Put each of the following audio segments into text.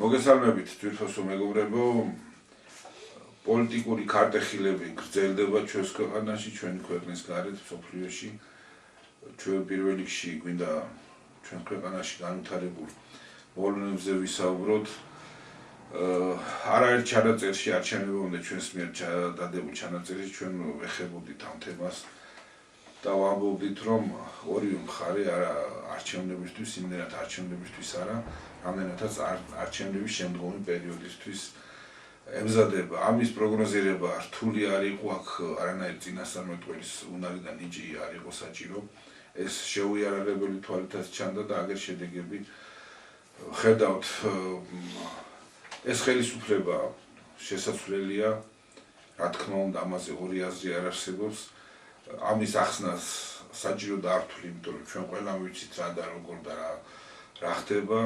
მოგესალმებით თვითონსო მეგობრებო, პოლიტიკური ქარტეხილები გრძელდება ჩვენს ქვეყანაში, ჩვენი ქვეყნის გარეთ, მსოფლიოში. ჩვენ პირველ რიგში გვინდა ჩვენ ქვეყანაში განვითარებულ მოვლენებზე ვისაუბროთ. არაერთ ჩანაწერში არჩევნები უნდა ჩვენს მიერ დადებულ ჩანაწერში ჩვენ ვეხებოდით ამ თემას და ვამბობდით, რომ ორივე მხარე არა არჩევნებისთვის, იმდენად არჩევნებისთვის არა, რამდენადაც არჩევნების შემდგომი პერიოდისთვის ემზადება. ამის პროგნოზირება რთული არ იყო, აქ არანაირი წინასწარმეტყველის უნარი და ნიჭი არ იყო საჭირო. ეს შეუიარაღებელი თვალითაც ჩანდა და აგერ შედეგები ხედავთ. ეს ხელისუფლება შესაძლებელია, რა თქმა უნდა, ამაზე ორი აზრი არ არსებობს. ამის ახსნას საჭირო და არ ვთვლი, იმიტომ რომ ჩვენ ყველამ ვიცით რა და როგორ და რა ხდება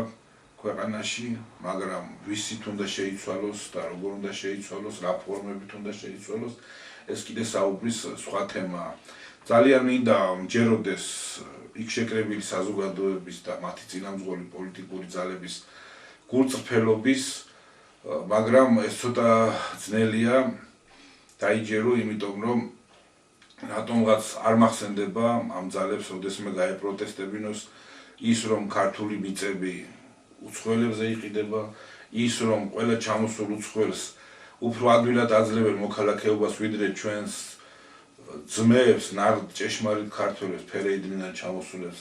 ქვეყანაში, მაგრამ ვისით უნდა შეიცვალოს და როგორ უნდა შეიცვალოს, რა ფორმებით უნდა შეიცვალოს, ეს კიდე საუბრის სხვა თემაა. ძალიან მინდა მჯეროდეს იქ შეკრებილი საზოგადოების და მათი წინამძღოლი პოლიტიკური ძალების გულწრფელობის, მაგრამ ეს ცოტა ძნელია დაიჯერო, იმიტომ რომ რატომღაც არ მახსენდება ამ ძალებს, როდესმე გაეპროტესტებინოს ის, რომ ქართული მიწები უცხოელებზე იყიდება, ის, რომ ყველა ჩამოსულ უცხოელს უფრო ადვილად აძლევენ მოქალაქეობას, ვიდრე ჩვენს ძმებს, ჭეშმარიტ ქართველებს, ფერეიდნიდან ჩამოსულებს,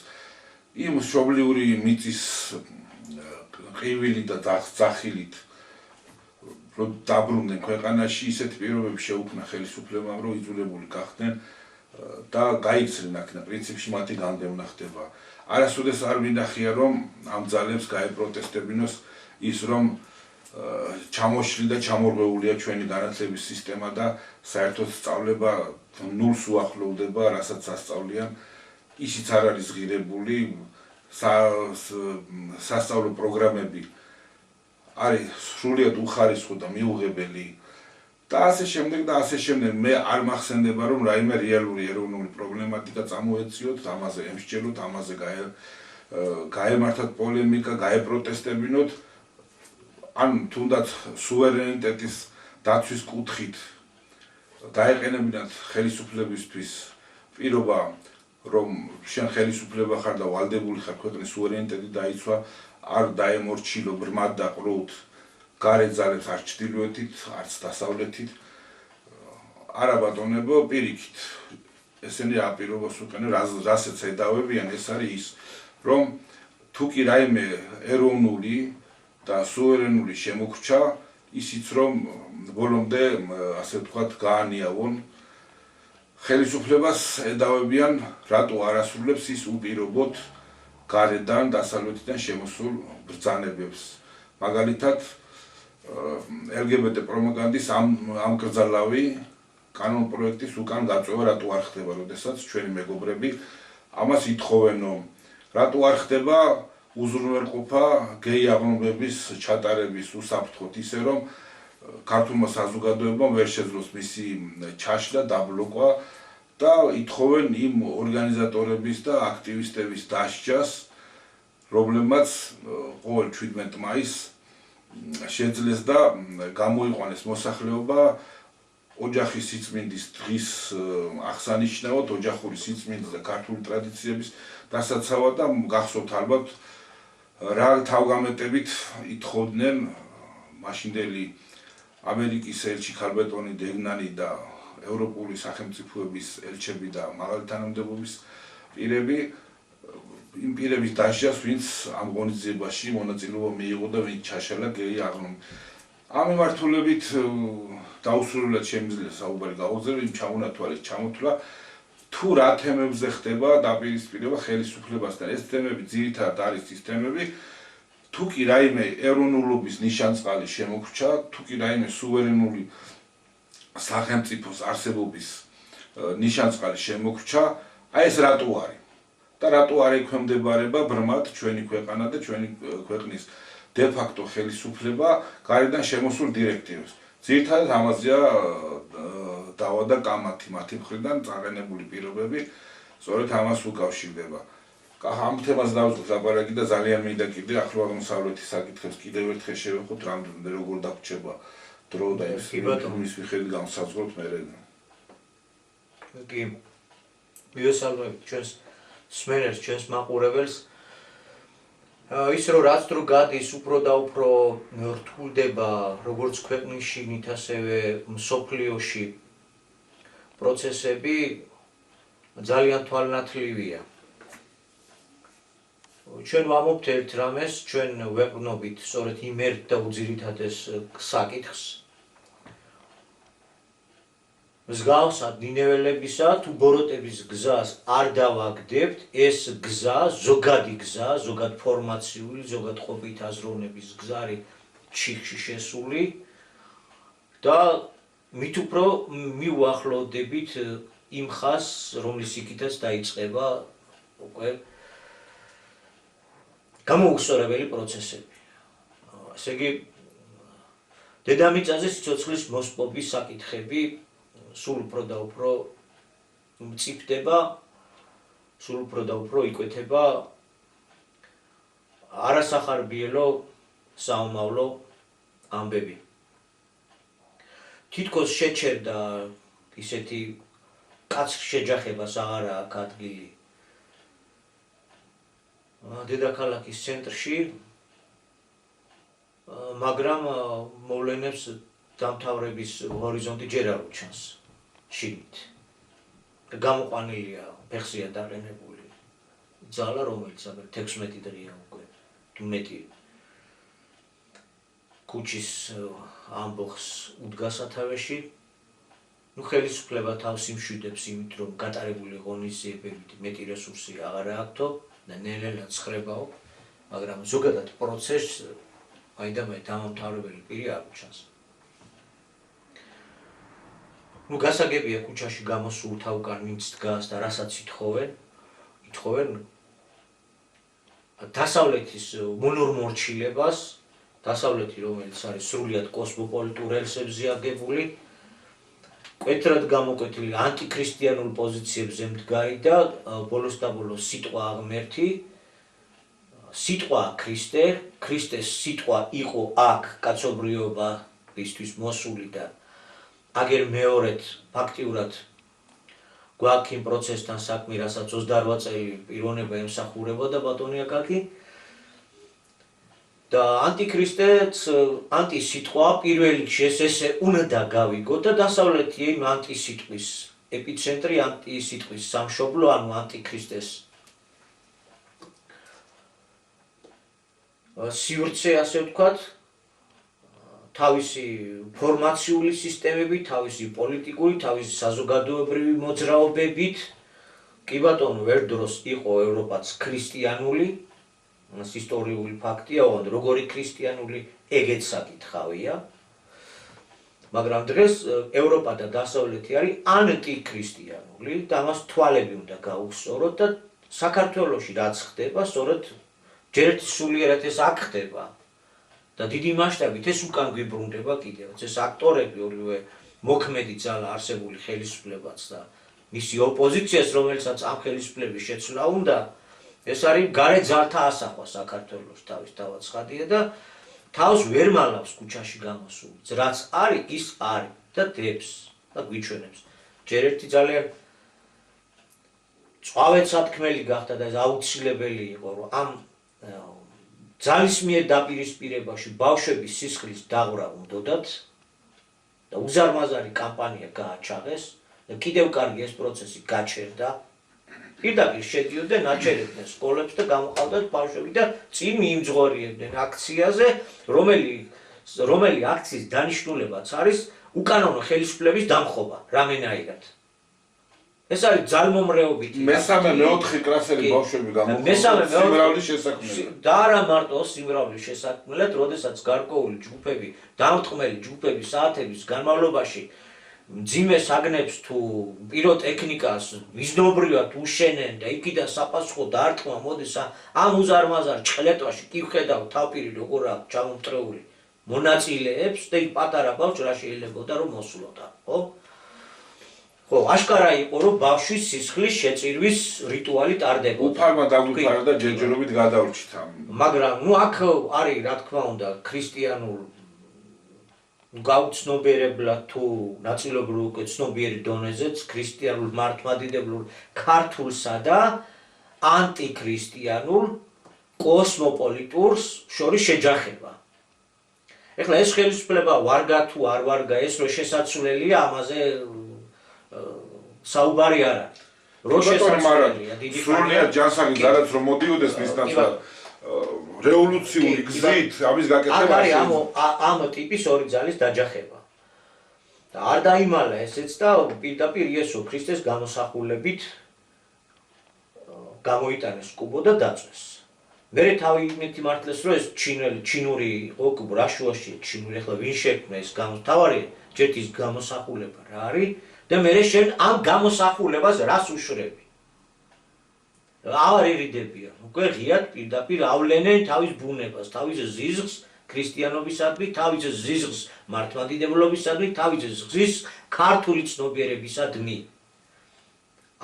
იმ მშობლიური მიწის ყივილით და ძახილით დაბრუნდნენ ქვეყანაში, ისეთი პირობები შეუქმნა ხელისუფლებამ, რომ იძულებული გახდნენ და გაიქცნენ აქ და პრინციპში მათი განდევნა ხდება. არასოდეს არ მინახია, რომ ამ ძალებს გაეპროტესტებინოს ის, რომ ჩამოშლი და ჩამორღვეულია ჩვენი განათლების სისტემა და საერთოდ სწავლება ნულს უახლოვდება, რასაც ასწავლიან, ისიც არ არის ღირებული, სასწავლო პროგრამები არის სრულიად უხარისხო და მიუღებელი და ასე შემდეგ და ასე შემდეგ. მე არ მახსენდება, რომ რაიმე რეალური ეროვნული პრობლემატიკა წამოეციოთ, ამაზე ემსჯელოთ, ამაზე გაემართათ პოლემიკა, გაეპროტესტებინოთ, ან თუნდაც სუვერენიტეტის დაცვის კუთხით დაეყენებინათ ხელისუფლებისთვის პირობა, რომ შენ ხელისუფლება ხარ და ვალდებული ხარ ქვეყნის სუვერენიტეტი დაიცვა, არ დაემორჩილო ბრმად და ყრუთ გარეთ ძალებს არც ჩრდილოეთით, არც დასავლეთით. არა ბატონებო, პირიქით, ესენი რა პირობას უყენენ, რასაც ედავებიან, ეს არის ის, რომ თუ კი რაიმე ეროვნული და სუვერენული შემოქმედა, ისიც რომ ბოლომდე, ასე ვთქვათ, გაანიავონ ხელისუფლებას ედავებიან, რატო არ ასრულებს ის უპირობოდ გარედან, დასავლეთიდან შემოსულ ბრძანებებს. მაგალითად, LGBT პროპაგანდის ამ კრძალავი კანონპროექტის უკან გაწევა რატო არ ხდება, როდესაც ჩვენი მეგობრები ამას ითხოვენო, რატო არ ხდება უზრუნველყოფა გეი აღნუმების ჩატარების უსაფრთხოდ, ისე რომ ქართულმა საზოგადოებამ ვერ შეძლოს მისი ჩაშლა, დაბლოკვა და ითხოვენ იმ ორგანიზატორების და აქტივისტების დასჯას, რომლებმაც ყოველ 17 მაისს შეძლეს და გამოიყვანეს მოსახლეობა ოჯახის სიწმინდის დღის აღსანიშნავად, ოჯახური სიწმინდის და ქართული ტრადიციების დასაცავად და გახსოვთ ალბათ რა თავგამეტებით ითხოვდნენ მაშინდელი ამერიკის ელჩი ქალბატონი დეგნანი და ევროპული სახელმწიფოების ელჩები და მაღალი თანამდებობის პირები, იმ პირების დასჯას, ვინც ამ ღონისძიებაში მონაწილეობა მიიღო და ვინც ჩაშალა გეი აღნუმი. ამ მიმართულებით დაუსრულებლად შემიძლია საუბარი გავაგზავნო, იმ ჩამონათვალის ჩამოთვლა, თუ რა თემებზე ხდება დაპირისპირება ხელისუფლებასთან. ეს თემები ძირითადად არის ის თემები, თუ კი რაიმე ეროვნულობის ნიშანწყალი შემოქმედა, თუ კი რაიმე სუვერენული სახელმწიფოს არსებობის ნიშანწყალი შემოქმედა, აი ეს რატო არის? და რატო არ ექვემდებარება ბრმად ჩვენი ქვეყანა და ჩვენი ქვეყნის დე-ფაქტო ხელისუფლება გარედან შემოსულ დირექტივებს. ძირითადად ამაზეა დავა და კამათი მათი მხრიდან წაყენებული პირობები სწორედ ამას უკავშირდება. ამ თემას დავუწყოთ ლაპარაკი და ძალიან მინდა კიდე ახლო აღმოსავლეთის საკითხებს კიდევ ერთხელ შევეხოთ, რამდენად როგორ დაგვრჩება დრო და ის მიხედვით განსაზღვროთ მერე. კი მიესალმებით ჩვენს სმენელს, ჩვენს მაყურებელს. ის რომ რაც დრო გადის, უფრო და უფრო რთულდება როგორც ქვეყნის შიგნით, ასევე მსოფლიოში პროცესები ძალიან თვალნათლივია. ჩვენ ვამობთ ერთ რამეს, ჩვენ ვეყრდნობით სწორედ იმ ერთ და უძირითადეს საკითხს. მსგავსად ნინეველებისა თუ ბოროტების გზას არ დავაგდებთ, ეს გზა, ზოგადი გზა, ზოგად ფორმაციული, ზოგად ყოფით აზროვნების გზარი ჩიხში შესული და მით უფრო მივუახლოვდებით იმ ხაზს, რომლის იქითაც დაიწყება უკვე გამოუსწორებელი პროცესები. ესე იგი, დედამიწაზე სიცოცხლის მოსპობის საკითხები სულ უფრო და უფრო მწიფდება, სულ უფრო და უფრო იკვეთება არასახარბიელო საომავლო ამბები. თითქოს შეჩერდა ისეთი კაცრ შეჯახებას აღარა აქვს ადგილი დედაქალაქის ცენტრში, მაგრამ მოვლენებს დამთავრების ჰორიზონტი ჯერ არ უჩანს შიგნით. გამოყვანილია ფეხზეა დაყენებული ძალა, რომელიც აგერ 16 დღეა უკვე თუ მეტი ქუჩის ამბოხს უდგა სათავეში. ხელისუფლება თავს იმშვიდებს იმით, რომ გატარებული ღონისძიებებით მეტი რესურსი აღარ აქვთო და ნელ-ნელა ცხრებაო, მაგრამ ზოგადად პროცესს მაინდა-მაინც დამამთავრებელი პირი არ უჩანს. გასაგებია ქუჩაში გამოსულ თავკარ ვინც დგას და რასაც ითხოვენ დასავლეთის მონორმორჩილებას, დასავლეთი რომელიც არის სრულიად კოსმოპოლიტურ ელსებზე აგებული, კვეთრად გამოკვეთილი ანტიქრისტიანულ პოზიციებზე მდგარი და ბოლოს და ბოლოს სიტყვა აღმერთი, სიტყვა ქრისტე, ქრისტეს სიტყვა იყო აქ კაცობრიობისთვის მოსული და აგერ მეორედ ფაქტიურად გვაქვს იმ პროცესთან საქმე, რასაც 28 წელი პიროვნება ემსახურებოდა ბატონი აკაკი და ანტიქრისტეც ანტისიტყვა პირველ რიგში ესე უნდა გავიგოთ და დასავლეთი იმ ანტისიტყვის ეპიცენტრი, ანტისიტყვის სამშობლო, ანუ ანტიქრისტეს სივრცე, ასე ვთქვათ, თავისი ფორმაციული სისტემებით, თავისი პოლიტიკური, თავისი საზოგადოებრივი მოძრაობებით, კი ბატონო, ერთ დროს იყო ევროპაც ქრისტიანული, ეს ისტორიული ფაქტია, ოღონდ როგორი ქრისტიანული, ეგეც საკითხავია. მაგრამ დღეს ევროპა და დასავლეთი არის ანტიქრისტიანული და ამას თვალები უნდა გაუსწოროთ და საქართველოში რაც ხდება, სწორედ ჯერ სულიერად ეს აქ ხდება. და დიდი მასშტაბით ეს უკან გვიბრუნდება კიდევაც. ეს აქტორები, ორივე მოქმედი ძალა არსებული ხელისუფლებაც და მისი ოპოზიციას, რომელსაც ამ ხელისუფლების შეცვლა უნდა, ეს არის გარე ძალთა ასახვა საქართველოს თავის თავაცხადია და თავს ვერ მალავს ქუჩაში გამოსულ. რაც არის, ის არის და დებს და გვიჩვენებს. ჯერ ერთი ძალიან წვავეთ სათქმელი გახდა და ეს აუცილებელი იყო, რომ ამ ძალის მიერ დაპირისპირებაში ბავშვების სისხლის დაღვრა უნდათ და უზარმაზარი კამპანია გააჩაღეს და კიდევ კარგი ეს პროცესი გაჩერდა. პირდაპირ შედიოდნენ, აჩერებდნენ სკოლებს და გამოყავდათ ბავშვები და წინ მიიმძღვარებდნენ აქციაზე, რომელი აქციის დანიშნულებაც არის უკანონო ხელისუფლების დამხობა, რამენაირად. ეს არის ძალმომრეობითი. მესამე, მეოთხე კლასელი ბავშვები გამოყავდათ სიმრავლის შესაქმნელად. და არა მარტო სიმრავლის შესაქმნელად, როდესაც გარკვეული ჯგუფები, დამრტყმელი ჯგუფები საათების განმავლობაში მძიმე საგნებს თუ პიროტექნიკას მიზნობრივად უშენენ და იქიდან საპასუხო დარტყმა მოდის ამ უზარმაზარ ჭყლეტვაში კი ვხედავ თავპირი როგორ აქვს ჩამომტრეული მონაწილეებს და იქ პატარა ბავშვი რა შეიძლებოდა რომ მოსულოდა, ხო? ხო, აშკარა იყო, რომ ბავშვის სისხლის შეწირვის რიტუალი ტარდებოდა. უფალმა დაგვიფარა და ჯერჯერობით გადავრჩით ამ. მაგრამ აქ არის, რა თქმა უნდა, ქრისტიანულ გაუცნობიერებლად თუ ნაწილობრივ უკვე ცნობიერი დონეზეც ქრისტიანულ მართლმადიდებლურ ქართულსა და ანტიქრისტიანულ კოსმოპოლიტურს შორის შეჯახება. ეხლა ეს ხელისუფლება ვარგა თუ არ ვარგა, ეს რო შესაძლებელია, ამაზე საუბარი არ არის. რო შესაძლებელია, დიდი სრულიად ჯანსაღი ზარაც რომ მოდიოდეს მისთან რევოლუციური გზით ამის გაკეთება ამ ტიპის ორი ძალის დაჯახება. და არ დაიმალა ესეც და პირდაპირ იესო ქრისტეს გამოსახულებით გამოიტანეს კუბო და დაწვეს. მერე თავი იმით იმართლეს, რომ ეს ჩინური იყო, რაშუაში ჩინური, ახლა ვინ შექმნა ეს თავარი ჯეთის გამოსახულება რა არის და მერე შენ ამ გამოსახულებას რას უშვრები? აღარ ერიდებიან, უკვე ღიად პირდაპირ ავლენენ თავის ბუნებას, თავის ზიზღს ქრისტიანობისადმი, თავის ზიზღს მართლმადიდებლობისადმი, თავის ზიზღს ქართული ცნობიერებისადმი.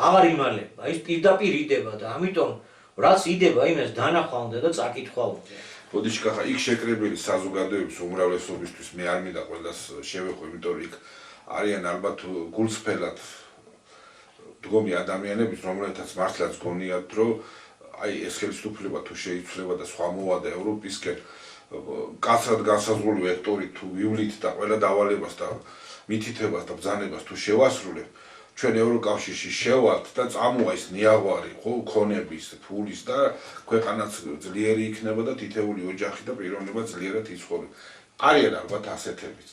აღარ იმალება, ის პირდაპირ იდება და ამიტომ რაც იდება, იმას დანახვა უნდა და წაკითხვა უნდა. ბოდიშკა ხა იქ შეკრებილი საზოგადოების უმრავლესობისთვის მე არ მინდა ყველას შევეხო, იმიტომ რომ იქ არიან ალბათ გულწრფელად დგომი ადამიანების, რომლებთაც მართლაც გონიათ, რომ აი ეს ხელისუფლება თუ შეიცვლება და სხვა მოვადა ევროპისკენ, კაცრად განსაზღვრული ვექტორით თუ ვივლით და ყველა დავალებას და მითითებას და ბრძანებას თუ შევასრულებ, ჩვენ ევროკავშირში შევალთ და წამოა ის ნიაღვარი, ხო, ქონების, ფულის და ქვეყანაც ძლიერი იქნება და თითეული ოჯახი და პიროვნება ძლიერად იცხოვრება. არიან ალბათ ასეთებიც.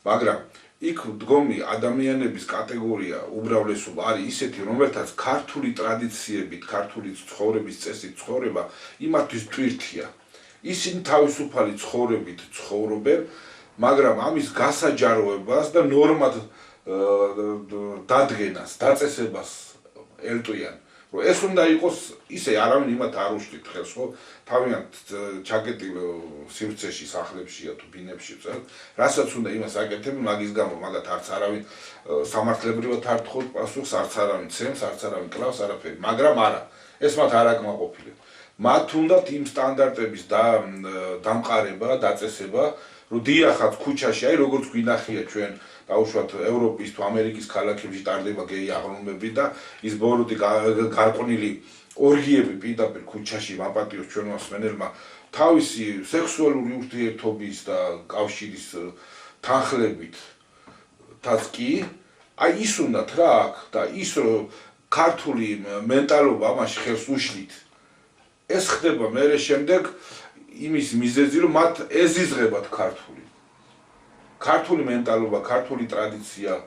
მაგრამ იქ დგომი ადამიანების კატეგორია უმრავლესობა არის ისეთი, რომელთაც ქართული ტრადიციებით, ქართული ცხოვრების წესით ცხოვრება იმათთვის ტვირთია. ისინი თავისუფალი ცხოვრებით ცხოვრობენ, მაგრამ ამის გასაჯაროებას და ნორმად დადგენას, დაწესებას ელტვიან. რომ ეს უნდა იყოს ისე არავინ იმათ არ უშლით ხელს, ხო? თავიანთ ჩაკეტილ სივრცეში, სახლებშია თუ ბინებში წელ, რასაც უნდა იმას აკეთებენ, მაგის გამო მაგათ არც არავინ სამართლებრივად არ თხოვს პასუხს, არც არავინ ცემს, არც არავინ კლავს არაფერი, მაგრამ არა, ეს მათ არ აკმაყოფილებს. მათ უნდათ იმ სტანდარტების დამყარება, დაწესება, რომ დიახაც ქუჩაში, აი როგორც გვინახია ჩვენ დაუშვათ ევროპის თუ ამერიკის ქალაქებში ტარდება გეი აღლუმები და ის ბოროტი გარყვნილი ორგიები პირდაპირ ქუჩაში მაპატიოს ჩვენმა მსმენელმა თავისი სექსუალური ურთიერთობის და კავშირის თანხლებით თაც კი აი ის უნდათ რა აქ და ის რომ ქართული მენტალობა ამაში ხელს უშლით ეს ხდება მერე შემდეგ იმის მიზეზი რომ მათ ეზიზღებათ ქართული მენტალობა, ქართული ტრადიცია,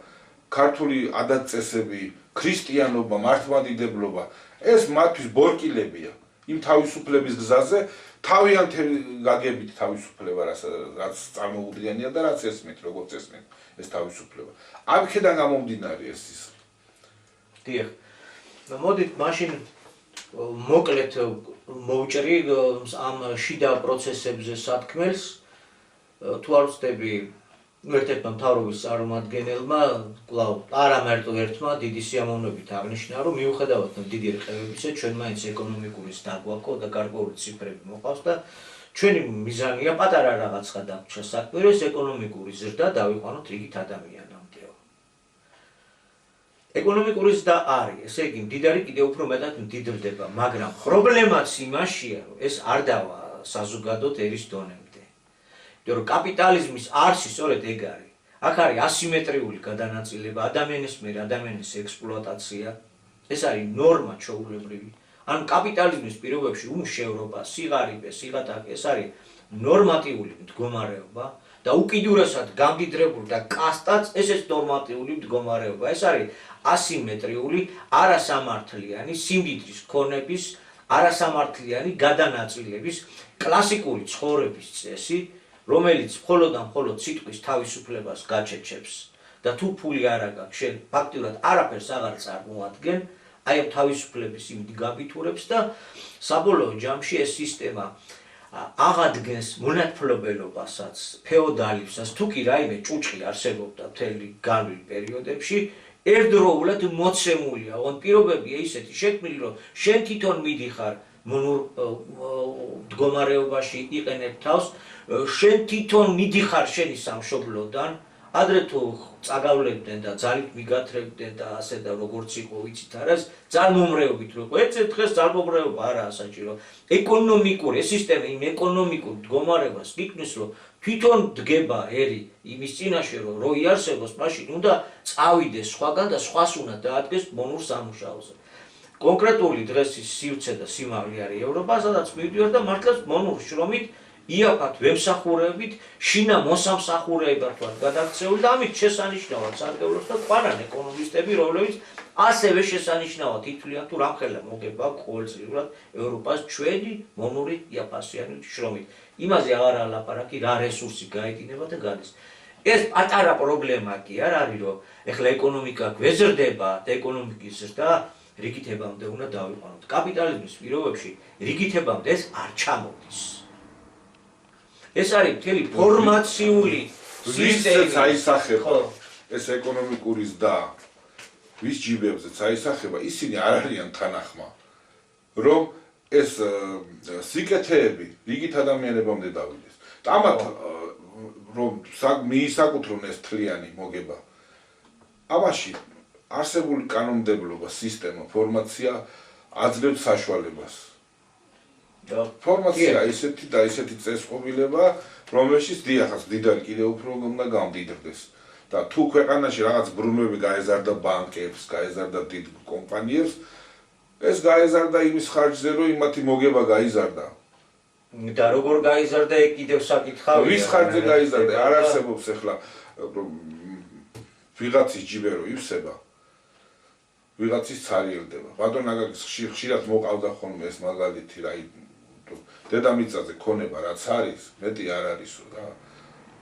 ქართული ადათ-წესები, ქრისტიანობა, მართლმადიდებლობა, ეს მათთვის ბორკილებია იმ თავისუფლების გზაზე, თავიანთი გაგებით თავისუფლება, რაც წარმოუდგენია და რაც ესმით, როგორც ესმით ეს თავისუფლება. ამქედან გამომდინარე ეს ის. დიახ. მოდით მაშინ მოკლედ მოვჭრი ამ შიდა პროცესებზე სათქმელს, თუ არ ვწდები ერთ-ერთმა მთავრობის წარმომადგენელმა კვლავ არა მარტო ერთმა დიდი სიამოვნებით აღნიშნა, რომ მიუხედავად დიდი რყევებისა, ჩვენ მაინც ეკონომიკური დაგვაქვს და გარკვეული ციფრები მოყავს და ჩვენი მიზანია პატარა რაღაცა დაგვრჩა საქმე, რომ ეს ეკონომიკური ზრდა დავიყვანოთ რიგით ადამიანამდე. ეკონომიკური ზრდა არის, ესე იგი, მდიდარი კიდევ უფრო მეტად მდიდრდება, მაგრამ პრობლემაც იმაშია, რომ ეს არ დავა საზოგადოდ ერის დონემდე. რომ კაპიტალიზმის არსი სწორედ ეგ არის. აქ არის ასიმეტრიული გადანაწილება, ადამიანის მიერ ადამიანის ექსპლუატაცია. ეს არის ნორმა ჩვეულებრივი. ან კაპიტალიზმის პირობებში უმშევრობა, სიღარიბე, სიღატაკე, ეს არის ნორმატიული მდგომარეობა და უკიდურესად გამდიდრებული და კასტაც ესეც ნორმატიული მდგომარეობა. ეს არის ასიმეტრიული, არასამართლიანი სიმდიდრის ქონების, არასამართლიანი გადანაწილების კლასიკური ცხოვრების წესი, რომელიც მხოლოდ და მხოლოდ სიტყვის თავისუფლებას გაჩეჩებს და თუ ფული არ აქვს, შენ ფაქტიურად არაფერს აღარ წარმოადგენ, აი ამ თავისუფლების იმით გაბითურებს და საბოლოო ჯამში ეს სისტემა აღადგენს მონათმფლობელობასაც, ფეოდალიზმსაც, თუ კი რაიმე ჭუჭყი არსებობდა მთელი განვლილ პერიოდებში, ერთდროულად მოცემულია, ოღონ პირობებია ისეთი შექმნილი, რომ შენ თვითონ მიდიხარ მონურ მდგომარეობაში იყენებ თავს, შენ თვითონ მიდიხარ შენი სამშობლოდან, ადრე თუ წაგავლებდნენ და ძალით მიგათრებდნენ და ასე და როგორც იყო ვიცით არა, ძალმომრეობით რო იყო, ერთ დღეს ძალმომრეობა არაა საჭირო. ეკონომიკური სისტემა იმ ეკონომიკურ მდგომარეობას გიქნის, რომ თვითონ დგება ერი იმის წინაშე, რომ რო იარსებოს, მაშინ უნდა წავიდეს სხვაგან და სხვას უნდა დაადგეს მონურ სამუშაოზე. კონკრეტული დღეს ის სივრცე და სიმაღლე არის ევროპა, სადაც მივდივარ და მართლაც მონურ შრომით იაფად ვემსახურებით, შინა მოსამსახურეებად ვარ გადაქცეული და ამით შესანიშნავად სარგებლობს და ყვანან ეკონომისტები, რომლებიც ასევე შესანიშნავად ითვლიან თუ რამხელა მოგება ყოველწლიურად ევროპას ჩვენი მონური იაფასიანი შრომით. იმაზე აღარ ალაპარაკი, რა რესურსი გაედინება და გადის. ეს პატარა პრობლემა კი არ არის, რომ ეხლა ეკონომიკა გვეზრდება და ეკონომიკის ზრდა რიგითებამდე უნდა დავიყვანოთ. კაპიტალიზმის პირობებში რიგითებამდე ეს არ ჩამოდის. ეს არის მთელი ფორმაციული ვისაც აისახება ეს ეკონომიკური ზრდა, ვის ჯიბებზეც აისახება, ისინი არ არიან თანახმა, რომ ეს სიკეთეები რიგით ადამიანებამდე დავიდეს. ამათ რომ მიისაკუთრონ ეს თლიანი მოგება. ამაში არსებული კანონმდებლობა, სისტემა, ფორმაცია აძლევს საშუალებას. ფორმაცია ისეთი და ისეთი წესწყობილება, რომელშიც დიახაც დიდარი კიდევ უფრო უნდა გამდიდრდეს. და თუ ქვეყანაში რაღაც ბრუნვები გაეზარდა ბანკებს, გაეზარდა დიდ კომპანიებს, ეს გაეზარდა იმის ხარჯზე, რომ იმათი მოგება გაიზარდა. და როგორ გაიზარდა, ეგ კიდევ საკითხავია. ვის ხარჯზე გაიზარდა? არ არსებობს ახლა ვიღაცის ჯიბე რო ივსება, ვიღაცის ცარიელდება. ბატონ აგაგის ხშირად მოყავდა ხოლმე ეს მაგალითი რა დედამიწაზე ქონება რაც არის, მეტი არ არისო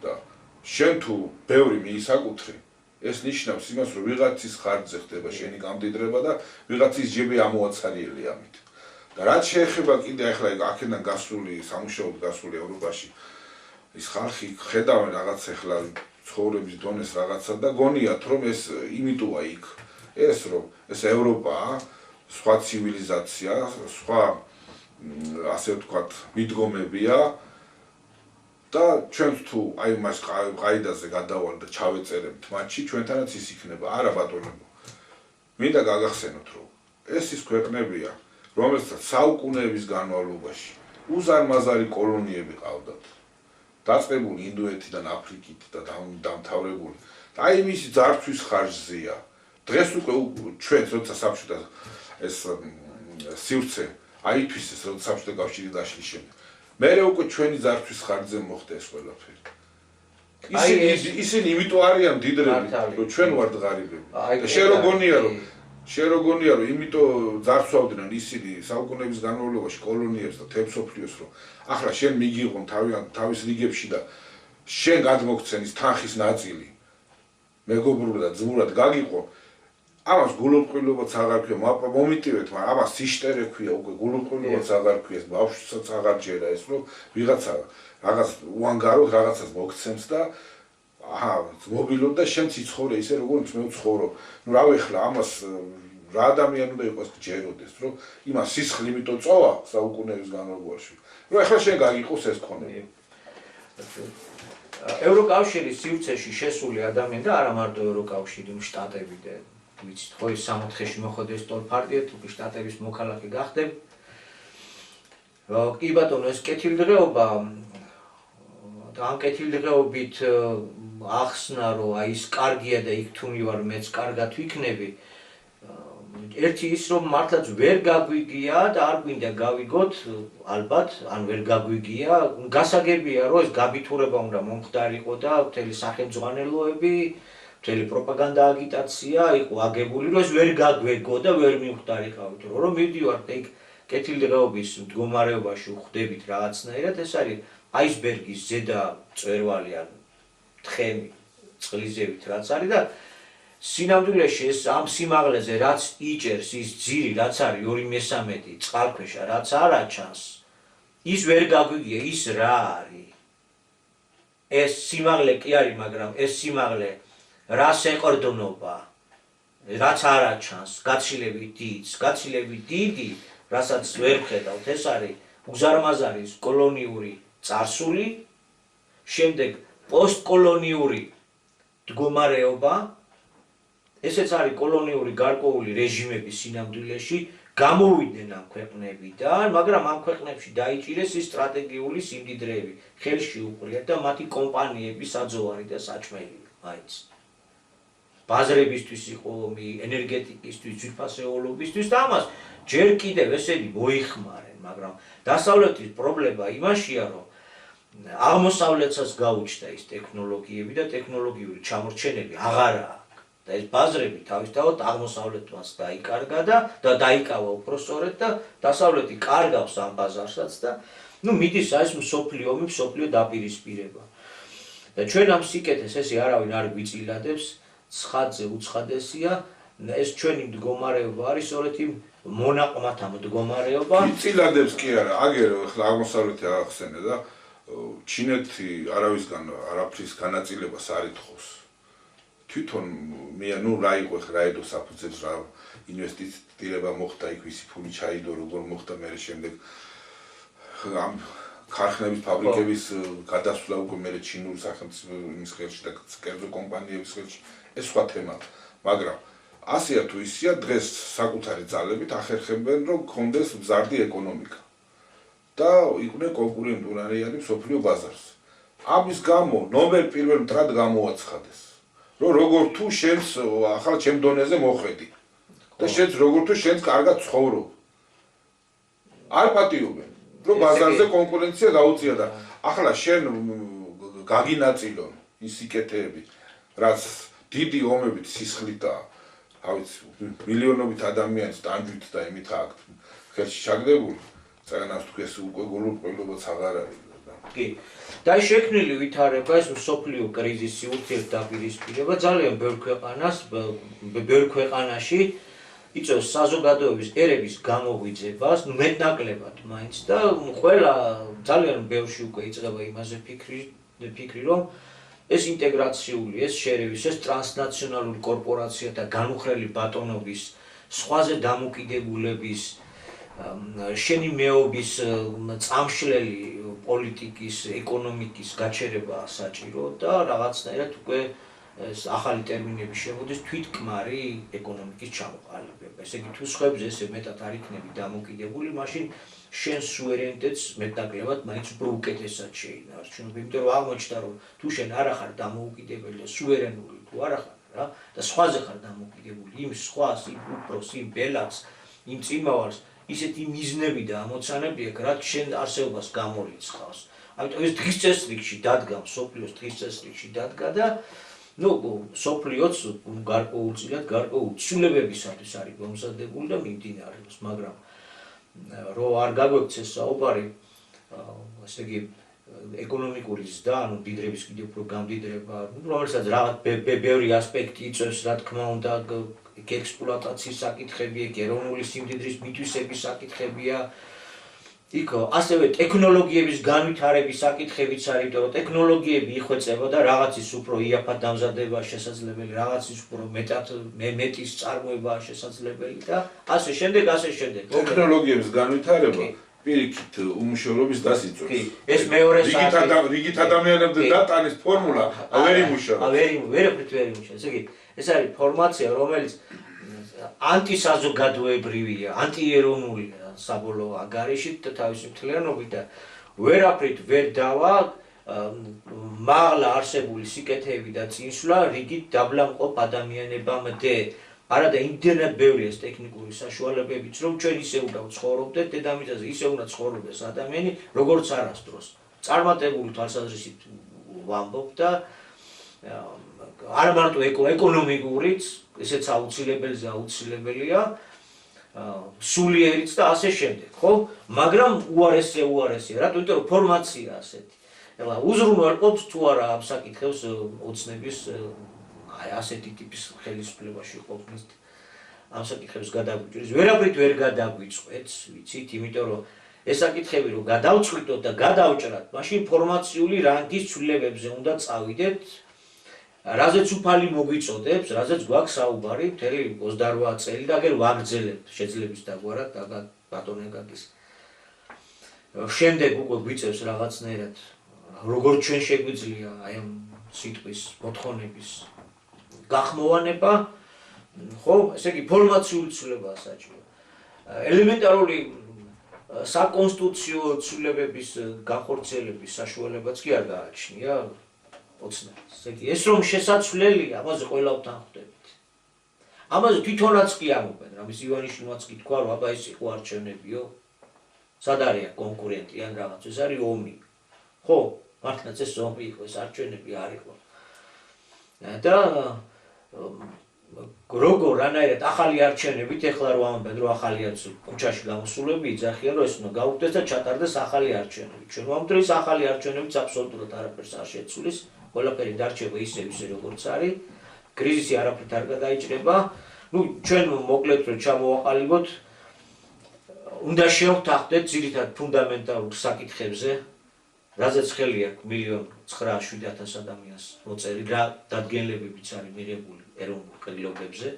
და შენ თუ ბევრი მიისაკუთრი, ეს ნიშნავს იმას, რომ ვიღაცის ხარჯზე ხდება შენი გამდიდრება და ვიღაცის ჯიბე ამოაცარიელი ამით. და რაც შეეხება კიდე ახლა აქედან გასული, სამუშაოდ გასული ევროპაში, ის ხალხი ხედავენ რაღაც ახლა ცხოვრების დონეს რაღაცა და გონიათ, რომ ეს იმიტოა იქ. ეს რომ ეს ევროპაა, სხვა ცივილიზაცია, სხვა ასე ვთქვათ, მიდგომებია და ჩვენ თუ აი მას ყაიდაზე გადავალ და ჩავეწერებთ მათში, ჩვენთანაც ის იქნება. არა ბატონებო. მინდა გაგახსენოთ, რომ ეს ის ქვეყნებია, რომელსაც საუკუნეების განმავლობაში უზარმაზარი კოლონიები ყავდათ. დაწყებული ინდოეთიდან, აფრიკით და დამთავრებული. და აი მისი ძარცვის ხარჯზეა. დღეს უკვე ჩვენ როცა საბჭოთა ეს სივრცე აითვისეს, როცა საბჭოთა კავშირი დაშლის შემდეგ. მერე უკვე ჩვენი ძარცვის ხარჯზე მოხდა ეს ყველაფერი. ისინი იმიტომ არიან დიდრები, რომ ჩვენ ვართ ღარიბები. და შენ რო გონია, რომ იმიტომ ძარცვავდნენ ისინი საუკუნეების განმავლობაში კოლონიებს და თემსოფლიოს, რომ ახლა შენ მიგიღონ თავის რიგებში და შენ გადმოგცენ ის თანხის ნაწილი მეგობრულად და ძმურად გაგიყო, ამას გულუბრყვილობაც აღარ ქვია, მომიტივეთ, მაგრამ ამას სიშტერე ქვია უკვე, გულუბრყვილობაც აღარ ქვია, ბავშვსაც აღარ ჯერა ეს, რომ ვიღაცა რაღაც უანგაროდ რაღაცას მოგცემს და მობილო და შენ ციცხოვრე ისე როგორც მე ვცხოვრო. ნუ რა ვეხლა ამას რა ადამიანი უნდა იყოს გჯეროდეს, რომ იმას სისხლი იმიტომ წოვა საუკუნეების განმავლობაში. რომ ახლა შენ გაგიყოს ეს ქონება. ევროკავშირის სივრცეში შესული ადამიანი და არა მარტო ევროკავშირი, შტატები და ვიცით, ხო ის 60-ში მოხდეს ტოლფარდია, თუ შტატების მოქალაქე გახდებ. კი ბატონო, ეს კეთილდღეობა და ამ კეთილდღეობით ახსნა, რომ აი ის კარგია და იქ თუ მივარ მეც კარგად ვიქნები. ერთი ის რომ მართლაც ვერ გაგვიგია და არ გვინდა გავიგოთ, ალბათ, ან ვერ გაგვიგია, გასაგებია რომ ეს გაბითურება უნდა მომხდარიყო და მთელი სახელმძღვანელოები, მთელი პროპაგანდა აგიტაცია იყო აგებული, რომ ეს ვერ გაგვეგო და ვერ მივხდარიყავით, რომ მივდივართ იქ კეთილდღეობის მდგომარეობაში ვხვდებით რაღაცნაირად, ეს არის აისბერგის ზედა მწვერვალი ან თხემი წყლიზებით რაც არის და სინამდვილეში ეს ამ სიმაღლეზე რაც იჭერს ის ძირი რაც არის 2/3 წყალქვეშა რაც არ აჩანს ის ვერ გაგვიგია ის რა არის ეს სიმაღლე კი არის მაგრამ ეს სიმაღლე რას ეყრდნობა რაც არ აჩანს, გაცილებით დიდი, რასაც ვერ ვხედავთ, ეს არის უზარმაზარის კოლონიური წარსული, შემდეგ პოსტკოლონიური მდგომარეობა, ესეც არის კოლონიური გარკვეული რეჟიმების სინამდვილეში, გამოვიდნენ ამ ქვეყნებიდან, მაგრამ ამ ქვეყნებში დაიჭირეს ის სტრატეგიული სიმდიდრეები, ხელში უყრიათ და მათი კომპანიები საძოვარი და საჭმელი მაინც. ბაზრებისთვის იყო ომი, ენერგეტიკისთვის, ძვირფასეულობისთვის და ამას ჯერ კიდევ ესენი მოიხმარენ, მაგრამ დასავლეთის პრობლემა იმაშია, რომ აღმოსავლეთსაც გაუჩნდა ის ტექნოლოგიები და ტექნოლოგიური ჩამორჩენები აღარ აქვს. და ეს ბაზრები თავისთავად აღმოსავლეთმაც დაიკარგა და დაიკავა უпроსწორად და დასავლეთი კარგავს ამ ბაზარსაც და მიდის ეს მსოფლიო ომი, მსოფლიო დაპირისპირება. და ჩვენ ამ სიკეთეს ესე არავინ არ გვიწილადებს, ცხადზე უცხადესია, ეს ჩვენი მდგომარეობა არის სწორედ იმ მონაყმათა მდგომარეობა. იწილადებს კი არა, აგერ ახლა აღმოსავლეთი აღხსენე და ჩინეთი არავისგან არაფრის განაწილებას არ ითხოვს. თვითონ მე რა იყო რა ედო საფუძებს რა ინვესტიციება მოხდა იქ ვისი ფული ჩაიდო როგორ მოხდა მე შემდეგ ამ ქარხნების ფაბრიკების გადასვლა უკვე მე ჩინური სახელმწიფოს ხელში და კერძო კომპანიების ხელში ეს სხვა თემა მაგრამ ასეა თუ ისია დღეს საკუთარი ძალებით ახერხებენ რომ გქონდეს მზარდი ეკონომიკა და იყვნენ კონკურენტულარიანი მსოფლიო ბაზარს ამის გამო ნომერ პირველ მტრად გამოაცხადეს რომ როგორ თუ შენს ახალ ჩემ დონეზე მოხედი და შენს როგორ თუ შენს კარგად ცხოვრობ არ პატიობენ რომ ბაზარზე კონკურენცია გაუწია და ახლა შენ გაგინაწილონ ის სიკეთეები რაც დიდი ომებით სისხლითაა ავიც მილიონობით ადამიანის ტანჯვით და იმით აქვს ხელში ჩაგდებული წაგანას თქვეს უკვე გულუყოლობაც აღარ არის კი და შექმნილი ვითარება ეს მსოფლიო კრიზისი ურთიერთდაპირისპირება ძალიან ბევრ ქვეყანაში იწვევს საზოგადოების ერების გამოღვიძებას, მეტნაკლებად მაინც და ყველა ძალიან ბევრში უკვე იწყება იმაზე ფიქრი, რომ ეს ინტეგრაციული, ეს შერევის, ეს ტრანსნაციონალური კორპორაციათა განუხრელი ბატონობის, სხვაზე დამოკიდებულების, შენი მეობის წამშლელი პოლიტიკის, ეკონომიკის გაჩერება საჭირო და რაღაცნაირად უკვე ეს ახალი ტერმინები შემოდის თვითკმარი ეკონომიკის ჩამოყალიბება. ესე იგი, თუ სხვებზე ესე მეტად არ იქნები დამოკიდებული, მაშინ შენ სუვერენიტეტს მეტნაკლებად მაინც უფრო უკეთესად შეინარჩუნებ, იმიტომ რომ აღმოჩნდა, რომ თუ შენ არ ახარ დამოუკიდებელი და სუვერენული თუ არ ახარ რა და სხვაზე ხარ დამოკიდებული, იმ სხვას, იმ უფროს, იმ ბელადს, იმ წინმავალს, ისეთი მიზნები და ამოცანები აქვს, რაც შენ არსებობას გამორიცხავს. ამიტომ ეს დღის წესრიგში დადგა, მსოფლიოს დღის წესრიგში დადგა და სოფლიოც გარკვეულწილად გარკვეულ ცვლილებებისათვის არის მომზადებული და მიმდინარეობს, მაგრამ რო არ გაგვექცეს საუბარი, ასე იგი ეკონომიკური ზრდა, მდიდრების კიდევ უფრო გამდიდრება, რომელსაც რაღაც ბევრი ასპექტი იწვევს, რა თქმა უნდა, ექსპლუატაციის საკითხებია, ეროვნული სიმდიდრის მითვისების საკითხებია, იქ ასევე ტექნოლოგიების განვითარების საკითხებიც არის, იმიტომ რომ ტექნოლოგიები იხვეწება და რაღაცის უფრო იაფად დამზადება შესაძლებელი, რაღაცის უფრო მეტის წარმოება შესაძლებელი და ასე შემდეგ. ტექნოლოგიების განვითარება პირიქით უმუშევრობის დასიწვევს. ეს მეორე რიგით ადამიანებზე დატანის ფორმულა ვერ იმუშავებს. ვერ იმუშავებს. ეს არის ფორმაცია, რომელიც ანტისაზოგადოებრივია, ანტიეროვნულია საბოლოო ანგარიშით და თავისი მთლიანობით და ვერაფრით ვერ დავა მაღლა არსებული სიკეთეები და წინსვლა რიგით დაბლამყოფ ადამიანებამდე. არა და იმდენად ბევრია ეს ტექნიკური საშუალებებიც, რომ ჩვენ ისე უნდა ვცხოვრობდეთ დედამიწაზე, ისე უნდა ცხოვრობდეს ადამიანი, როგორც არასდროს. წარმატებული თვალსაზრისით ვამბობ და არა მარტო ეკონომიკურიც, ესეც აუცილებელია, სულიერიც და ასე შემდეგ, ხო? მაგრამ უარესია, რატო? იმიტომ რომ ფორმაცია ასეთი. ეხლა უზრუნველყოფს თუ არა ამ საკითხებს ოცნების ასეთი ტიპის ხელისუფლებაში ყოფნის ამ საკითხებს გადაგვიჭრის. ვერაფრით ვერ გადაგვიწყვეტს, ვიცით, იმიტომ რომ ეს საკითხები რომ გადავწყვიტოთ და გადავჭრათ, მაშინ ფორმაციული რანგის ცვლილებებზე უნდა წავიდეთ. რაზეც უფალი მოგვიწოდებს, რაზეც გვაქვს საუბარი, მთელი 28 წელი და აგერ ვაგრძელებთ შეძლების დაგვარად ბატონ ეკაკის. შემდეგ უკვე გვიწევს რაღაცნაირად როგორ ჩვენ შეგვიძლია აი ამ სიტყვის მოთხოვნების გახმოვანება, ხო, ესე იგი ფორმაციული ცვლილებაა საჭირო. ელემენტარული საკონსტიტუციო ცვლილებების განხორციელების საშუალებაც კი არ გააჩნია ოცნად. ესე იგი ეს რომ შესაძლებელია, ამაზე ყველა ვთანხმდებით. ამაზე თვითონაც კი ამობენ, რამის ივანიშვილმაც კი თქვა, რომ აბა ეს იყო არჩევნებიო. სად არის კონკურენტი ან რაღაც, ეს არის ომი. ხო, მართლაც ეს ომი იყო, ეს არჩევნები არ იყო. და როგორ რანაირად ახალი არჩევნებით ეხლა რომ ამბობენ რომ ახალი კუჩაში გამოსულები იძახიან რომ ეს უნდა გაუქმდეს და ჩატარდეს ახალი არჩევნები. ჩვენ ვამბობთ რომ ეს ახალი არჩევნებიც აბსოლუტურად არაფერს არ შეცვლის, ყველაფერი დარჩება ისე როგორც არის, კრიზისი არაფრით არ გადაიჭრება. ჩვენ მოკლედ რომ ჩამოვაყალიბოთ, უნდა შევთანხმდეთ ძირითად ფუნდამენტალურ საკითხებზე, რაზეც ხელი აქვს 1,907,000 ადამიანს მოწერი რა დადგენილებებიც არის მიღებული ეროვნულ კრებულებებზე.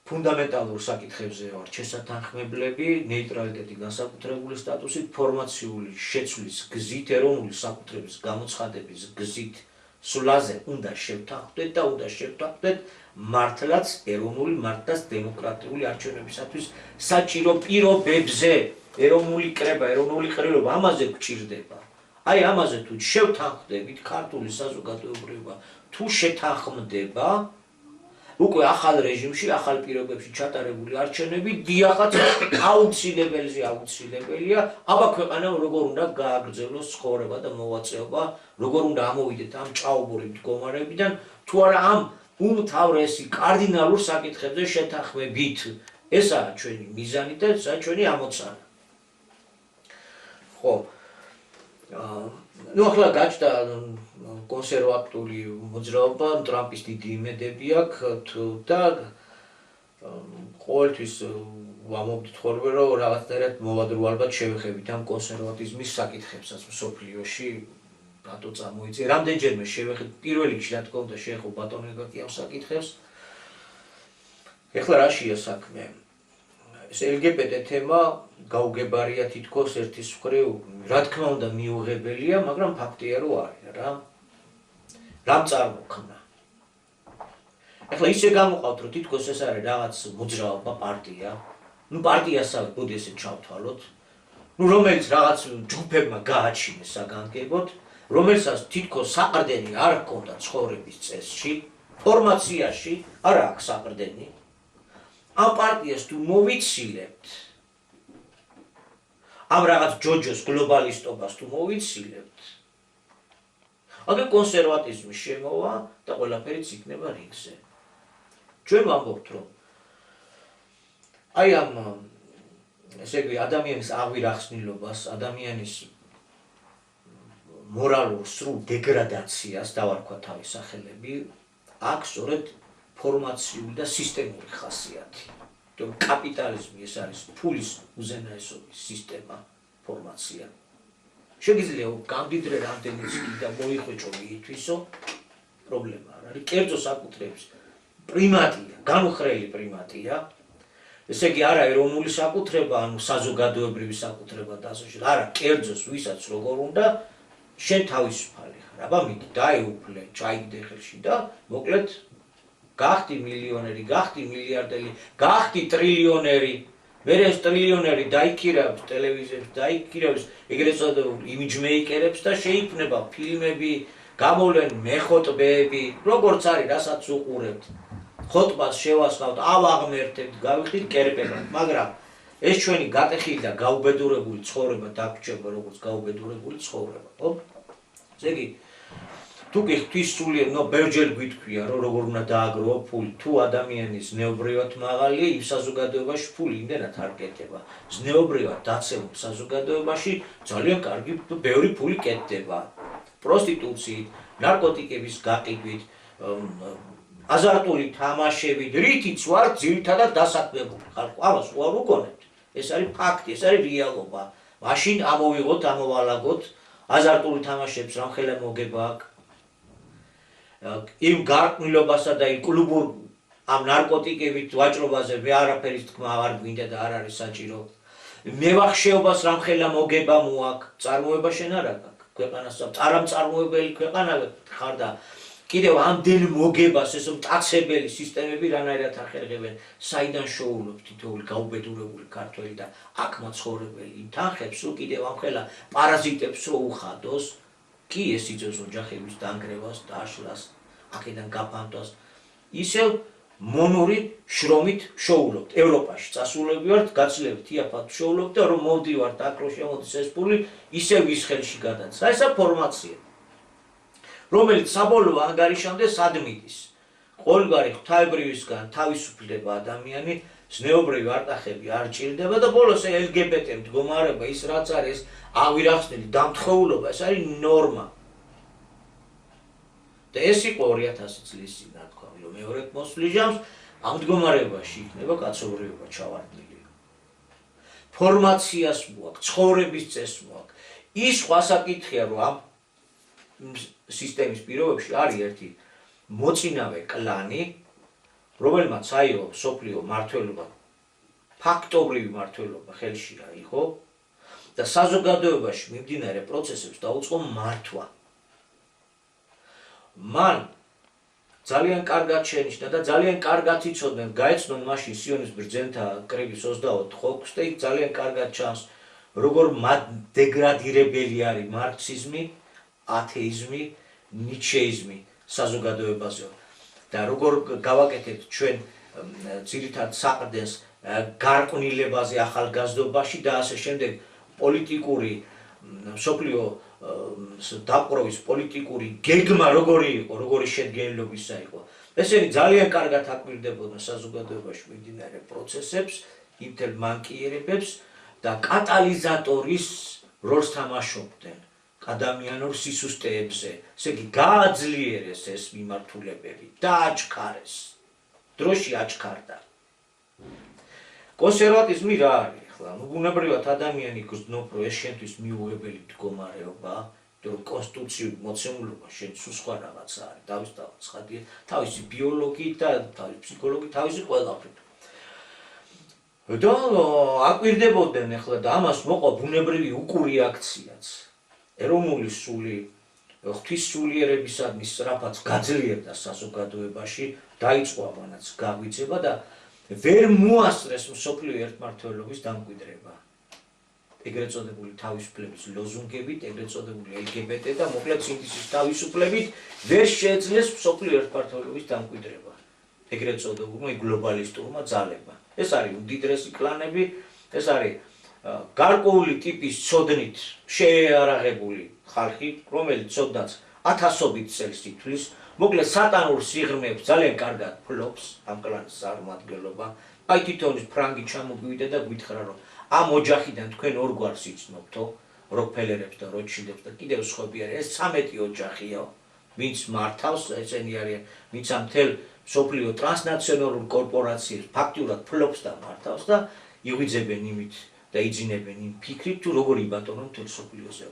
ფუნდამენტალურ საკითხებზე ვარ შესათანხმებლები, ნეიტრალიტეტი განსაკუთრებული სტატუსით, ფორმაციული შეცვლის გზით, ეროვნული საკუთრების გამოცხადების გზით სულაზე უნდა შევთანხმდეთ და უნდა შევთანხმდეთ მართლაც ეროვნული მართლაც დემოკრატიული არჩევნებისათვის საჭირო პირობებზე. ეროვნული კრება, ეროვნული ყრილობა ამაზე გვჭირდება. აი ამაზე თუ შევთანხმდებით ქართული საზოგადოება თუ შეთანხმდება, უკვე ახალ რეჟიმში, ახალ პირობებში ჩატარებული არჩევნები დიახაც აუცილებელია, აბა ქვეყანამ როგორ უნდა გააგრძელოს ცხოვრება და მოვაწეობა, როგორ უნდა ამოვიდეთ ამ ჭაობური მდგომარეობიდან, თუ არა ამ უმთავრესი კარდინალურ საკითხებზე შეთანხმებით. ესაა ჩვენი მიზანი და ესაა ჩვენი ამოცანა. ხო, ახლა გაჩნდა კონსერვატული მოძრაობა, ტრამპის დიდი იმედები აქვს და ყოველთვის ვამობთ ხოლმე, რომ რაღაცნაირად მოვადრო ალბათ შევეხებით ამ კონსერვატიზმის საკითხებსაც მსოფლიოში, რატო წამოიწია. რამდენჯერმე შევეხეთ, პირველ რიგში რა თქმა უნდა შეეხო ბატონ ეკაკი ამ საკითხებს. ეხლა რაშია საქმე? ეს LGBT თემა გაუგებარია თითქოს ერთის მხრივ, რა თქმა უნდა მიუღებელია, მაგრამ ფაქტია რომ არის რა. რამ წარმოქმნა? ეხლა ისე გამოყავთ, რომ თითქოს ეს არის რაღაც მოძრაობა, პარტია. პარტიასაც ბოდი ესე ჩავთვალოთ. რომელიც რაღაც ჯგუფებმა გააჩინეს საგანგებოდ, რომელსაც თითქოს საყრდენი არ ჰქონდა ცხოვრების წესში, ფორმაციაში არ აქვს საყრდენი. ამ პარტიას თუ მოვიცილებთ, ამ რაღაც ჯოჯოს გლობალისტობას თუ მოვიცილებთ, აგერ კონსერვატიზმი შემოვა და ყველაფერიც იქნება რიგზე. ჩვენ ვამბობთ, რომ აი ამ ესე იგი ადამიანის აღვირახსნილობას, ადამიანის მორალურ სრულ დეგრადაციას დავარქვა თავის სახელები, აქვს სწორედ ფორმაციული და სისტემური ხასიათი. თუმცა კაპიტალიზმი ეს არის ფულის უზენაესობის სისტემა, ფორმაცია. შეგიძლია გამდიდრე რამდენიც და მოიხვეჭო მიითვისო, პრობლემა არ არის. კერძო საკუთრების პრიმატია, განუხრელი პრიმატია. ესე იგი არა ეროვნული საკუთრება, ანუ საზოგადოებრივი საკუთრება და ასე შემდეგ. არა, კერძოს ვისაც როგორ უნდა შენ თავისუფალი ხარ. აბა მიდი დაეუფლე, ჩაიგდე ხელში და მოკლედ გახდი მილიონერი, გახდი მილიარდერი, გახდი ტრილიონერი. მე ეს ტრილიონერი დაიქირავს ტელევიზიებს, დაიქირავს ეგრეთ წოდებულ იმიჯმეიკერებს და შეიქმნება ფილმები, გამოვლენ მეხოტბეები, როგორც არის, რასაც უყურებთ. ხოტბას შევასხავთ, ავაღმერთებთ, გავიხდით კერპებად, მაგრამ ეს ჩვენი გატეხილი და გაუბედურებული ცხოვრება დაგვრჩება როგორც გაუბედურებული ცხოვრება, ხო? ესე იგი თუ კი ღვთისმსწავლია, ბევრჯერ გვითქვია, რომ როგორ უნდა დააგროვა ფული, თუ ადამიანის ზნეობრივად მაღალია, იმ საზოგადოებაში ფული იმდენად არ კეთდება. ზნეობრივად დაცემულ საზოგადოებაში ძალიან კარგი, ბევრი ფული კეთდება. პროსტიტუციით, ნარკოტიკების გაყიდვით, აზარტული თამაშებით, რითიც ვარ ძირითადად დასაქმებული ხალხი. ამას უარ უგონებთ. ეს არის ფაქტი, ეს არის რეალობა. მაშინ ამოვიღოთ, ამოვალაგოთ აზარტული თამაშებს რამხელა მოგება აქვს. იმ გარყვნილობასა და იმ კლუბურ ამ ნარკოტიკებით ვაჭრობაზე მე არაფერის თქმა არ გვინდა და არ არის საჭირო. მევახშეობას რამხელა მოგება მოაქვს, წარმოება შენ არ აქვს ქვეყანას, წარმომწარმოებელი ქვეყანა ხარ და კიდევ ამდენ მოგებას ეს მტაცებელი სისტემები რანაირად ახერხებენ, საიდან შოულობს თითოეული გაუბედურებული ქართველი და აქ მაცხოვრებელი იმ თანხებს, რომ კიდევ ამხელა პარაზიტებს რო უხადოს, კი ეს იწევს ოჯახების დანგრევას, დაშლას, აქედან გაფანტვას, ისევ მონური შრომით შოულობთ. ევროპაში წასულები ვართ, გაცილებით იაფად შოულობთ და რომ მოვდივართ აქ რო შემოდის ეს ფული, ისევ ის ხელში გადაცა. ესა ფორმაცია, რომელიც საბოლოო ანგარიშამდე სადმიდის. ყოველგვარი ღვთაებრივისგან თავისუფლდება ადამიანი, ზნეობრივი არტახები არ ჭირდება და ბოლოს LGBT მდგომარეობა ის რაც არის ავირახსნილი დამთხოვლობა, ეს არის ნორმა. და ეს იყო 2000 წლის წინ, რა თქვა, რომ მეორედ მოსვლი ჟამს ამ მდგომარეობაში იქნება კაცობრიობა ჩავარდნილი. ფორმაციას მოაქვს, ცხოვრების წესს მოაქვს. ის სხვა საკითხია, რომ ამ სისტემის პირობებში არის ერთი მოწინავე კლანი, რომელმაც აიღო სოფლიო მმართველობა, ფაქტობრივი მმართველობა ხელში აიღო და საზოგადოებაში მიმდინარე პროცესებს დაუწყო მართვა. მან ძალიან კარგად შენიშნა და ძალიან კარგად იცოდნენ, გაეცნონ მაშინ სიონის ბრძენთა კრების 24 ოქტომბერს და ძალიან კარგად ჩანს, როგორ დეგრადირებელი არის მარქსიზმი, ათეიზმი, ნიჩეიზმი საზოგადოებაზე და როგორ გავაკეთებთ ჩვენ ძირითად საყრდენს გარყვნილებაზე ახალგაზრდობაში და ასე შემდეგ პოლიტიკური მსოფლიო დაპყრობის პოლიტიკური გეგმა როგორი იყო, როგორი შედგენილობისა იყო. ესენი ძალიან კარგად აკვირდებოდნენ საზოგადოებაში მიმდინარე პროცესებს, იმთელ მანკიერებებს და კატალიზატორის როლს თამაშობდნენ ადამიანურ სისუსტეებზე. ესე იგი გააძლიერეს ეს მიმართულებები და აჩქარეს. დროში აჩქარდა. კონსერვატიზმი რა არის? ბუნებრივად ადამიანი გრძნობს, რომ ეს შენთვის მიუღებელი მდგომარეობა, რომ კონსტიტუციური მოცემულობა შენ სულ სხვა რაღაცა არის, დავისწავლოთ ცხადია, თავისი ბიოლოგიით და თავისი ფსიქოლოგიით, თავისი ყველაფრით. და აკვირდებოდნენ ახლა და ამას მოყვა ბუნებრივი უკურიაქციაც. ეროვნული სული, ღვთისმსულიერებისადმი სწრაფად გაძლიერდა საზოგადოებაში, დაიწყო ამანაც გაგვიძება და ვერ მოასწრეს მსოფლიო ერთმართველობის დამკვიდრება. ეგრეთ წოდებული თავისუფლების ლოზუნგებით, ეგრეთ წოდებული LGBT და მოკლედ სინთეზის თავისუფლებით ვერ შეეძლეს მსოფლიო ერთმართველობის დამკვიდრება. ეგრეთ წოდებულმა გლობალისტურმა ძალებმა. ეს არის უდიდრესი კლანები, ეს არის გარკვეული ტიპის ცოდნით შეიარაღებული ხალხი, რომელიც ცოდნაც ათასობით წელს ითვლის, მოკლედ სატანურ სიღრმეებს ძალიან კარგად ფლობს ამ კლანის წარმომადგენლობა. აი თითოეულის ფრანგი ჩამოგვივიდა და გვითხრა, რომ ამ ოჯახიდან თქვენ ორ გვარს იცნობთო, როკფელერებს და როთშილდებს და კიდევ სხვები არის. ეს 13 ოჯახია, ვინც მართავს, ესენი არიან, ვინც ამ მთელ მსოფლიო ტრანსნაციონალურ კორპორაციებს ფაქტიურად ფლობს და მართავს და იღვიძებენ იმით და იძინებენ იმ ფიქრით, თუ როგორ იბატონონ მთელ მსოფლიოზე.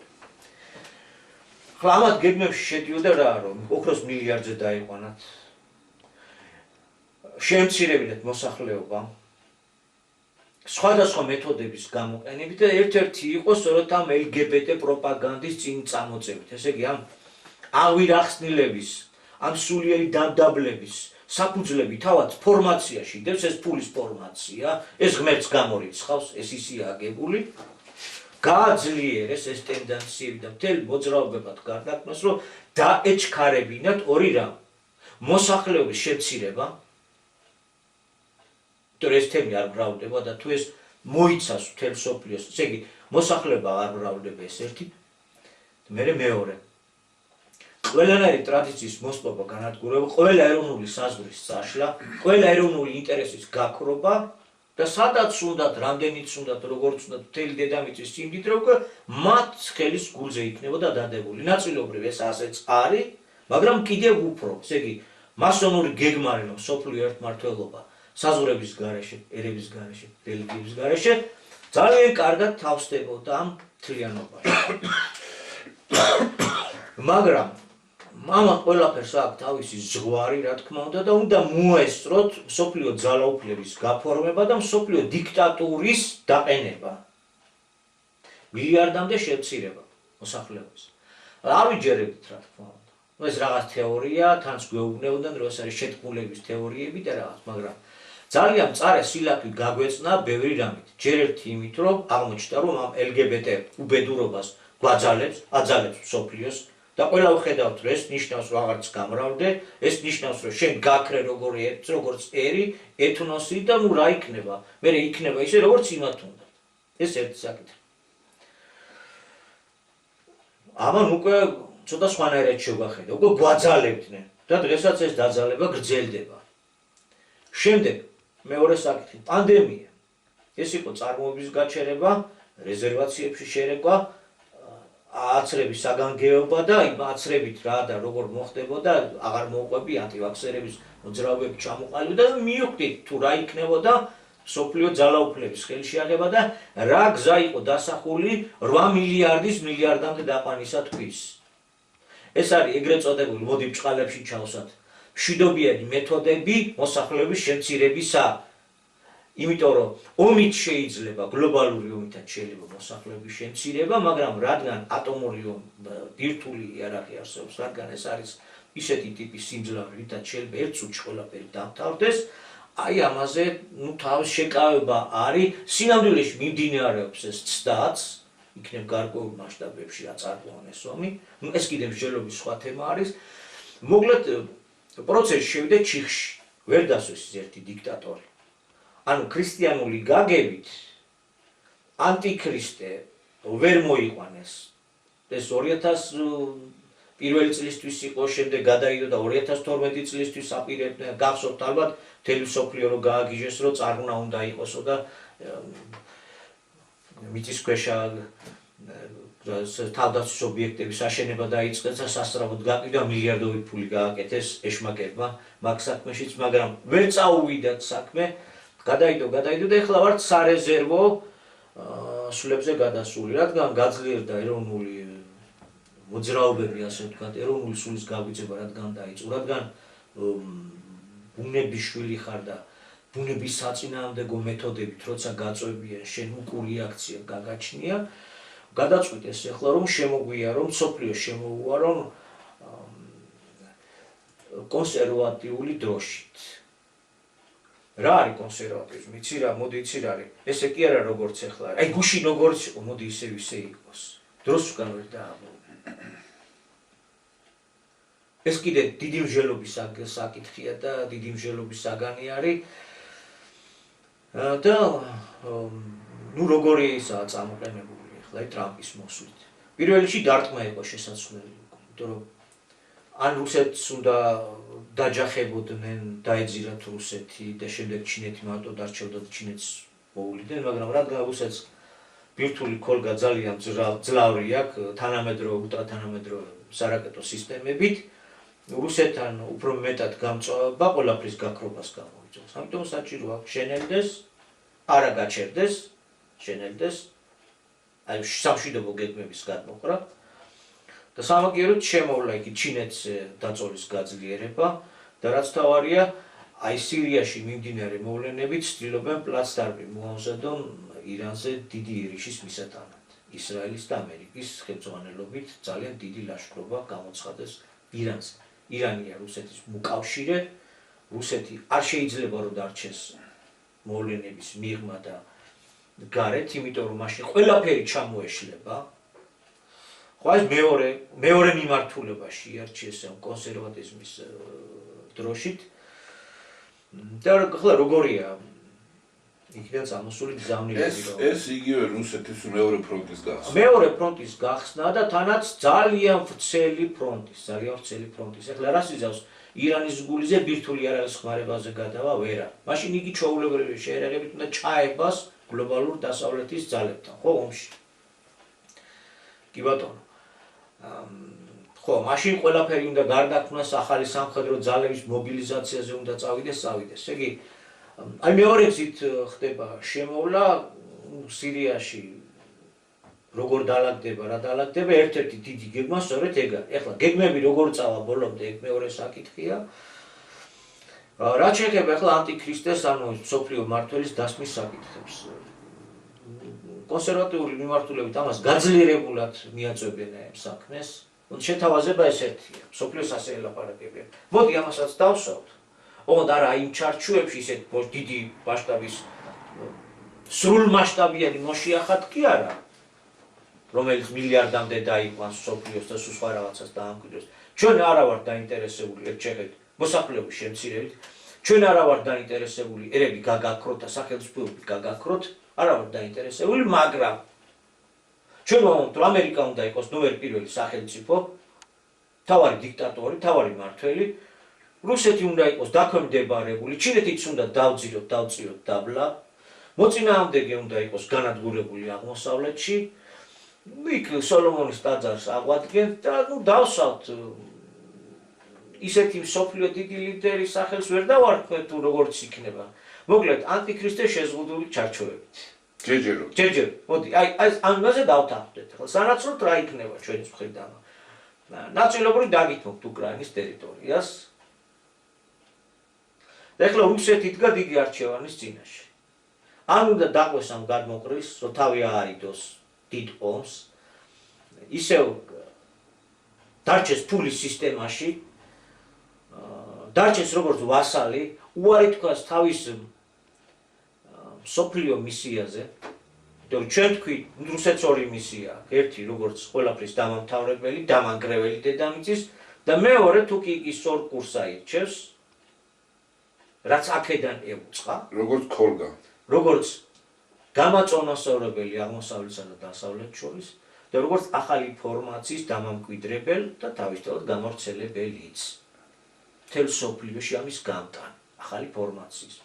ამათ გეგმებში შედიოდა რა, რომ ოქროს მილიარდზე დაიყვანათ, შეემცირებინათ მოსახლეობა, სხვადასხვა მეთოდების გამოყენებით და ერთ-ერთი იყო სწორედ ამ LGBT პროპაგანდის წინ წამოწევით. ესე იგი ამ ავირახსნილების, ამ სულიერი დამდაბლების საფუძვლები თავად ფორმაციაში დევს, ეს ფულის ფორმაცია, ეს ღმერთს გამორიცხავს, ეს ისია აგებული. გააძლიერეს ეს ტენდენციები და მთელ მოძრაობებად გარდაქმნეს, რომ დაეჩქარებინათ ორი რამ. მოსახლეობის შემცირება, თორე ეს თემი არ მრავლდება და თუ ეს მოიცავს მთელ მსოფლიოს, ესე იგი მოსახლეობა არ მრავლდება ეს ერთი, მერე მეორე. ყველანაირი ტრადიციის მოსპობა, განადგურება, ყველა ეროვნული საზღვრის წაშლა, ყველა ეროვნული ინტერესის გაქრობა და სადაც უნდათ, რამდენიც უნდათ, როგორც უნდათ, მთელი დედამიწის სიმდიდრე უკვე მათ ხელის გულზე იქნებოდა დადებული. ნაწილობრივ ეს ასეც არის, მაგრამ კიდევ უფრო, ესე იგი მასონური გეგმა არის, რომ მსოფლიო ერთმართველობა საზღვრების გარეშე, ერების გარეშე, რელიგიების გარეშე ძალიან კარგად თავსდებოდა ამ მთლიანობაში. მაგრამ მამამ ყველაფერს აქვს თავისი ზღვარი, რა თქმა უნდა და უნდა მოესწროთ მსოფლიო ძალაუფლების გაფორმება და მსოფლიო დიქტატურის დაყენება. მილიარდამდე შემცირება მოსახლეობის. არ ვიჯერებდით რა თქმა უნდა. ეს რაღაც თეორია, თანაც გვეუბნებოდნენ, რომ ეს არის შეთქმულების თეორიები და რაღაც, მაგრამ ძალიან მწარე სილაქვით გაგვეწნა ბევრი რამით. ჯერ ერთი იმით, რომ აღმოჩნდა, რომ ამ LGBT უბედურობას გვაძალებს, აძალებს მსოფლიოს და ყველა ვხედავთ, რომ ეს ნიშნავს, რომ აღარც გამრავლდე, ეს ნიშნავს, რომ შენ გაქრე როგორც ერი, ეთნოსი და ნუ რა იქნება? მე იქნება ისე, როგორც იმათ უნდა. ეს ერთი საკითხი. ამან უკვე ცოტა სხვანაირად შევახედა, უკვე გვაძალებდნენ და დღესაც ეს დაძალება გრძელდება. შემდეგ მეორე საკითხი, პანდემია. ეს იყო წარმოების გაჩერება, რეზერვაციებში შერეკვა, აცრების საგანგებობა და იმ აცრებით რა და როგორ მოხდებოდა, აღარ მოუყვები ანტივაქსერების მოძრაობები ჩამოყალიბდა და მივხვდით თუ რა იქნებოდა მსოფლიო ძალაუფლების ხელში აღება და რა გზა იყო დასახული 8 მილიარდის მილიარდამდე დაყვანისათვის. ეს არის ეგრეთ წოდებული მოდი ბჭყალებში ჩავსვათ. მშვიდობიანი მეთოდები მოსახლეობის შემცირებისა. იმიტომ რომ ომით შეიძლება, გლობალური ომითაც შეიძლება მოსახლეობის შემცირება, მაგრამ რადგან ატომური ბირთვული იარაღი არსებობს, რადგან ეს არის ისეთი ტიპის სიმძლავრე, რითაც შეიძლება ერთ წუთში ყველაფერი დამთავრდეს, აი ამაზე თავის შეკავება არის, სინამდვილეში მიმდინარეობს ეს ცდაც, იქნებ გარკვეულ მასშტაბებში აწარმოონ ეს ომი, ეს კიდევ მსჯელობის სხვა თემა არის. მოკლედ პროცესი შევიდა ჩიხში, ვერ დასვეს ერთი დიქტატორი. ანუ ქრისტიანული გაგებით ანტიქრისტე ვერ მოიყვანეს. ეს 2001 წლისთვის იყო, შემდეგ გადაიდო და 2012 წლისთვის აპირებდნენ. გახსოვთ ალბათ მთელი მსოფლიო რო გააგიჟეს, რომ წარღვნა უნდა იყოსო და მიწისქვეშა თავდაცვის ობიექტების აშენება დაიწყეს და სასწრაფოდ გაყიდა მილიარდობით ფული გააკეთეს ეშმაკებმა მაგ საქმეშიც, მაგრამ ვერ წაუვიდათ საქმე. გადაიდო და ეხლა ვართ სარეზერვო სულებზე გადასული, რადგან გაძლიერდა ეროვნული მოძრაობები, ასე ვთქვათ, ეროვნული სულის გაგვიძება რადგან დაიწყო, რადგან ბუნების შვილი ხარ და ბუნების საწინააღმდეგო მეთოდებით როცა გაწვევიან, შენ უკული აქცია გაგაჩნია, გადაწყვიტეს ეხლა რომ შემოგვია, რომ მსოფლიო შემოუვარო კონსერვატიული დროშით. რა არის კონსერვატიზმი? იცი რა, მოდი იცი რა არის. ესე კი არა როგორც ეხლა არის. აი გუშინ როგორც იყო, მოდი ისე იყოს. დროს უკან ვერ დააბო. ეს კიდე დიდი მსჯელობის საკითხია და დიდი მსჯელობის საგანი არის. და ნუ როგორი ისაა წამოყენებული ეხლა ტრამპის მოსვლით. პირველ რიგში დარტყმა იყო შესაძლებელი, იმიტომ რომ ან რუსეთს უნდა დაჯახებოდნენ, დაეძირათ რუსეთი და შემდეგ ჩინეთი მარტო დარჩებოდა და ჩინეთს მოუვლიდნენ, მაგრამ რადგან რუსეთს ბირთვული ქოლგა ძალიან ძლავრი აქვს, თანამედროვე, ულტრათანამედროვე სარაკეტო სისტემებით, რუსეთთან უფრო მეტად გამწვავება ყველაფრის გაქრობას გამოიწვევს. ამიტომ საჭირო აქვს შენელდეს, არა გაჩერდეს, შენელდეს, აი სამშვიდობო გეგმების გადმოყრა. და სამაგიეროდ შემოვლა იქ ჩინეთს დაწოლის გაძლიერება და რაც თავარია, აი სირიაში მიმდინარე მოვლენებით ცდილობენ პლაცდარმი მოამზადონ ირანზე დიდი ირიშის მისატანად. ისრაელის და ამერიკის ხელმძღვანელობით ძალიან დიდი ლაშქრობა გამოცხადეს ირანზე. ირანია რუსეთის მოკავშირე, რუსეთი არ შეიძლება რომ დარჩეს მოვლენების მიღმა და გარეთ, იმიტომ რომ მაშინ ყველაფერი ჩამოეშლება. ხო ეს მეორე მიმართულებაში იარჩიეს ამ კონსერვატიზმის დროშით. და ახლა როგორია იქიდან წამოსული გზავნილები რომ ეს იგივე რუსეთის მეორე ფრონტის გახსნა. მეორე ფრონტის გახსნა და თანაც ძალიან ვრცელი ფრონტის. ახლა რას იზავს ირანის გულიზე ბირთვული იარაღის ხმარებაზე გადავა ვერა. მაშინ იგი ჩვეულებრივი შეერაღებით უნდა ჩაებას გლობალურ დასავლეთის ძალებთან, ხო ომში. კი ბატონო. ხო, მაშინ ყველაფერი უნდა გარდაქმნას, ახალი სამხედრო ძალების მობილიზაციაზე უნდა წავიდეს. ესე იგი, აი მეორე გზით ხდება შემოვლა სირიაში როგორ დაალაგდება, რა დაალაგდება, ერთ-ერთი დიდი გეგმა სწორედ ეგ არის. ეხლა გეგმები როგორ წავა ბოლომდე, ეგ მეორე საკითხია. რაც შეეხება ეხლა ანტიქრისტეს, ანუ მსოფლიო მმართველის დასმის საკითხებს. კონსერვატიული მიმართულებით ამას გაძლიერებულად მიაწვევენ ამ საქმეს. შეთავაზება ეს ერთია, მსოფლიოს ასე ელაპარაკებიან. მოდი ამასაც დავსვათ. ოღონდ არა იმ ჩარჩოებში ისეთ დიდი მასშტაბის სრულმასშტაბიანი მოშიახად კი არა, რომელიც მილიარდამდე დაიყვანს მსოფლიოს და სულ სხვა რაღაცას დაამკვიდროს. ჩვენ არა ვართ დაინტერესებული ერთ შეხედვით მოსახლეობის შემცირებით, ჩვენ არა ვართ დაინტერესებული ერები გაგაქროთ და სახელმწიფოები გაგაქროთ, არა ვართ დაინტერესებული, მაგრამ ჩვენ ვამბობთ, რომ ამერიკა უნდა იყოს ნომერ პირველი სახელმწიფო, თავარი დიქტატორი, თავარი მმართველი, რუსეთი უნდა იყოს დაქვემდებარებული, ჩინეთიც უნდა დავწიოთ დაბლა, მოწინააღმდეგე უნდა იყოს განადგურებული აღმოსავლეთში, იქ სოლომონის ტაძარს აღვადგენთ და დავსვათ ისეთი მსოფლიო დიდი ლიდერის სახელს ვერ დავარქვეთ თუ როგორც იქნება. მოკლედ, ანტიქრისტე შეზღუდული ჩარჩოებით. ჯერჯერ. მოდი, ამაზე დავთანხმდეთ. ხო, სანაცვლოდ რა იქნება ჩვენი მხრიდან? ნაწილობრივ დაგითმობთ უკრაინის ტერიტორიას. და ეხლა რუსეთი იდგა დიდი არჩევანის წინაშე. ან უნდა დაყვეს ამ გადმოყრის, რომ თავი აარიდოს დიდ ომს, ისევ დარჩეს ფულის სისტემაში, დარჩეს როგორც ვასალი, უარი თქვას თავის მსოფლიო მისიაზე, იმიტომ ჩვენ თქვით, რუსეთს ორი მისია აქვს, ერთი როგორც ყველაფრის დამამთავრებელი, დამანგრეველი დედამიწის და მეორე თუ კი ის ორ კურსს აირჩევს, რაც აქედან ევუწყა, როგორც გამაწონასწორებელი აღმოსავლეთსა და დასავლეთს შორის და როგორც ახალი ფორმაციის დამამკვიდრებელ და თავისთავად გამავრცელებელიც. მთელ მსოფლიოში ამის გამტან, ახალი ფორმაციის.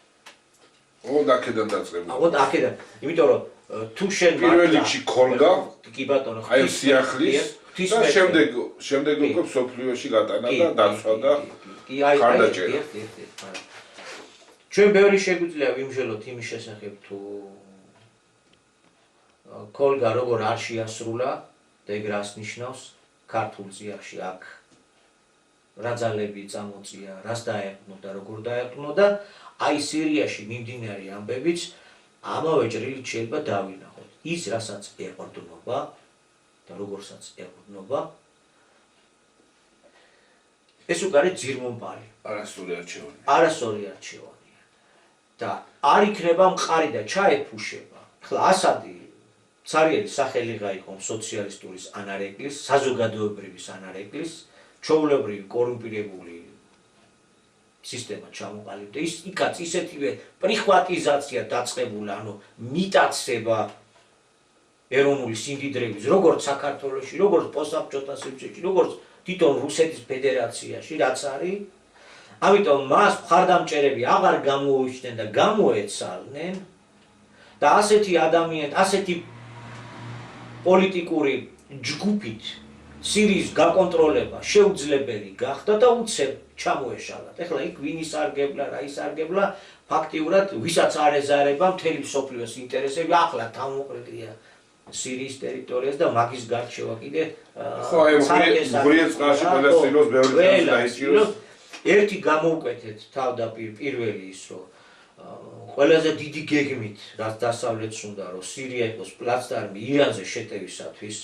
ოღონდ აქედან დაწყებული. ოღონდ აქედან, იმიტომ რომ თუ შენ პირველ რიგში ქოლგა, კი ბატონო, აი სიახლის და შემდეგ უკვე მსოფლიოში გატანა და დაცვა და ხარდაჭერა. ჩვენ ბევრი შეგვიძლია ვიმჟელოთ იმის შესახებ თუ ქოლგა როგორ არ შეასრულა და ეგ რას ნიშნავს ქართულ წიაღში აქ რა ძალები წამოწია, რას დაეყნო და როგორ დაეყნო და აი სირიაში მიმდინარე ამბებიც ამავე ჭრილით შეიძლება დავინახოთ. ის რასაც ეყრდნობა და როგორსაც ეყრდნობა ეს უკვე არის ძირმომპალი. არასწორი არჩევანია. და არ იქნება მყარი და ჩაეფუშება. ახლა ასადი ცარიელი სახელიღა იყო სოციალისტურის ანარეკლის, საზოგადოებრივის ანარეკლის, ჩვეულებრივი კორუმპირებული სისტემა ჩამოყალიბდა. იქაც ისეთივე პრიხვატიზაცია დაწყებული, ანუ მიტაცება ეროვნული სიმდიდრეების, როგორც საქართველოში, როგორც პოსტსაბჭოთა სივრცეში, როგორც თვითონ რუსეთის ფედერაციაში, რაც არის. ამიტომ მას მხარდამჭერები აღარ გამოუჩნდნენ და გამოეცალნენ და ასეთი ადამიანი, ასეთი პოლიტიკური ჯგუფით სირიის გაკონტროლება შეუძლებელი გახდა და უცებ ჩამოეშალათ. ეხლა იქ ვინ ისარგებლა, რა ისარგებლა, ფაქტიურად ვისაც არ ეზარება მთელი მსოფლიოს ინტერესები, ახლა თავმოყრილია სირიის ტერიტორიას და მაგის გარჩევა კიდე ხო, აი მღრიე წყალში ყველა სილოს ბევრი წამს დაიჭიროს. ერთი გამოუკეთეთ თავდაპირ პირველი ის, რომ ყველაზე დიდი გეგმით, რაც დასავლეთს უნდა, რომ სირია იყოს პლაცდარმი ირანზე შეტევისათვის,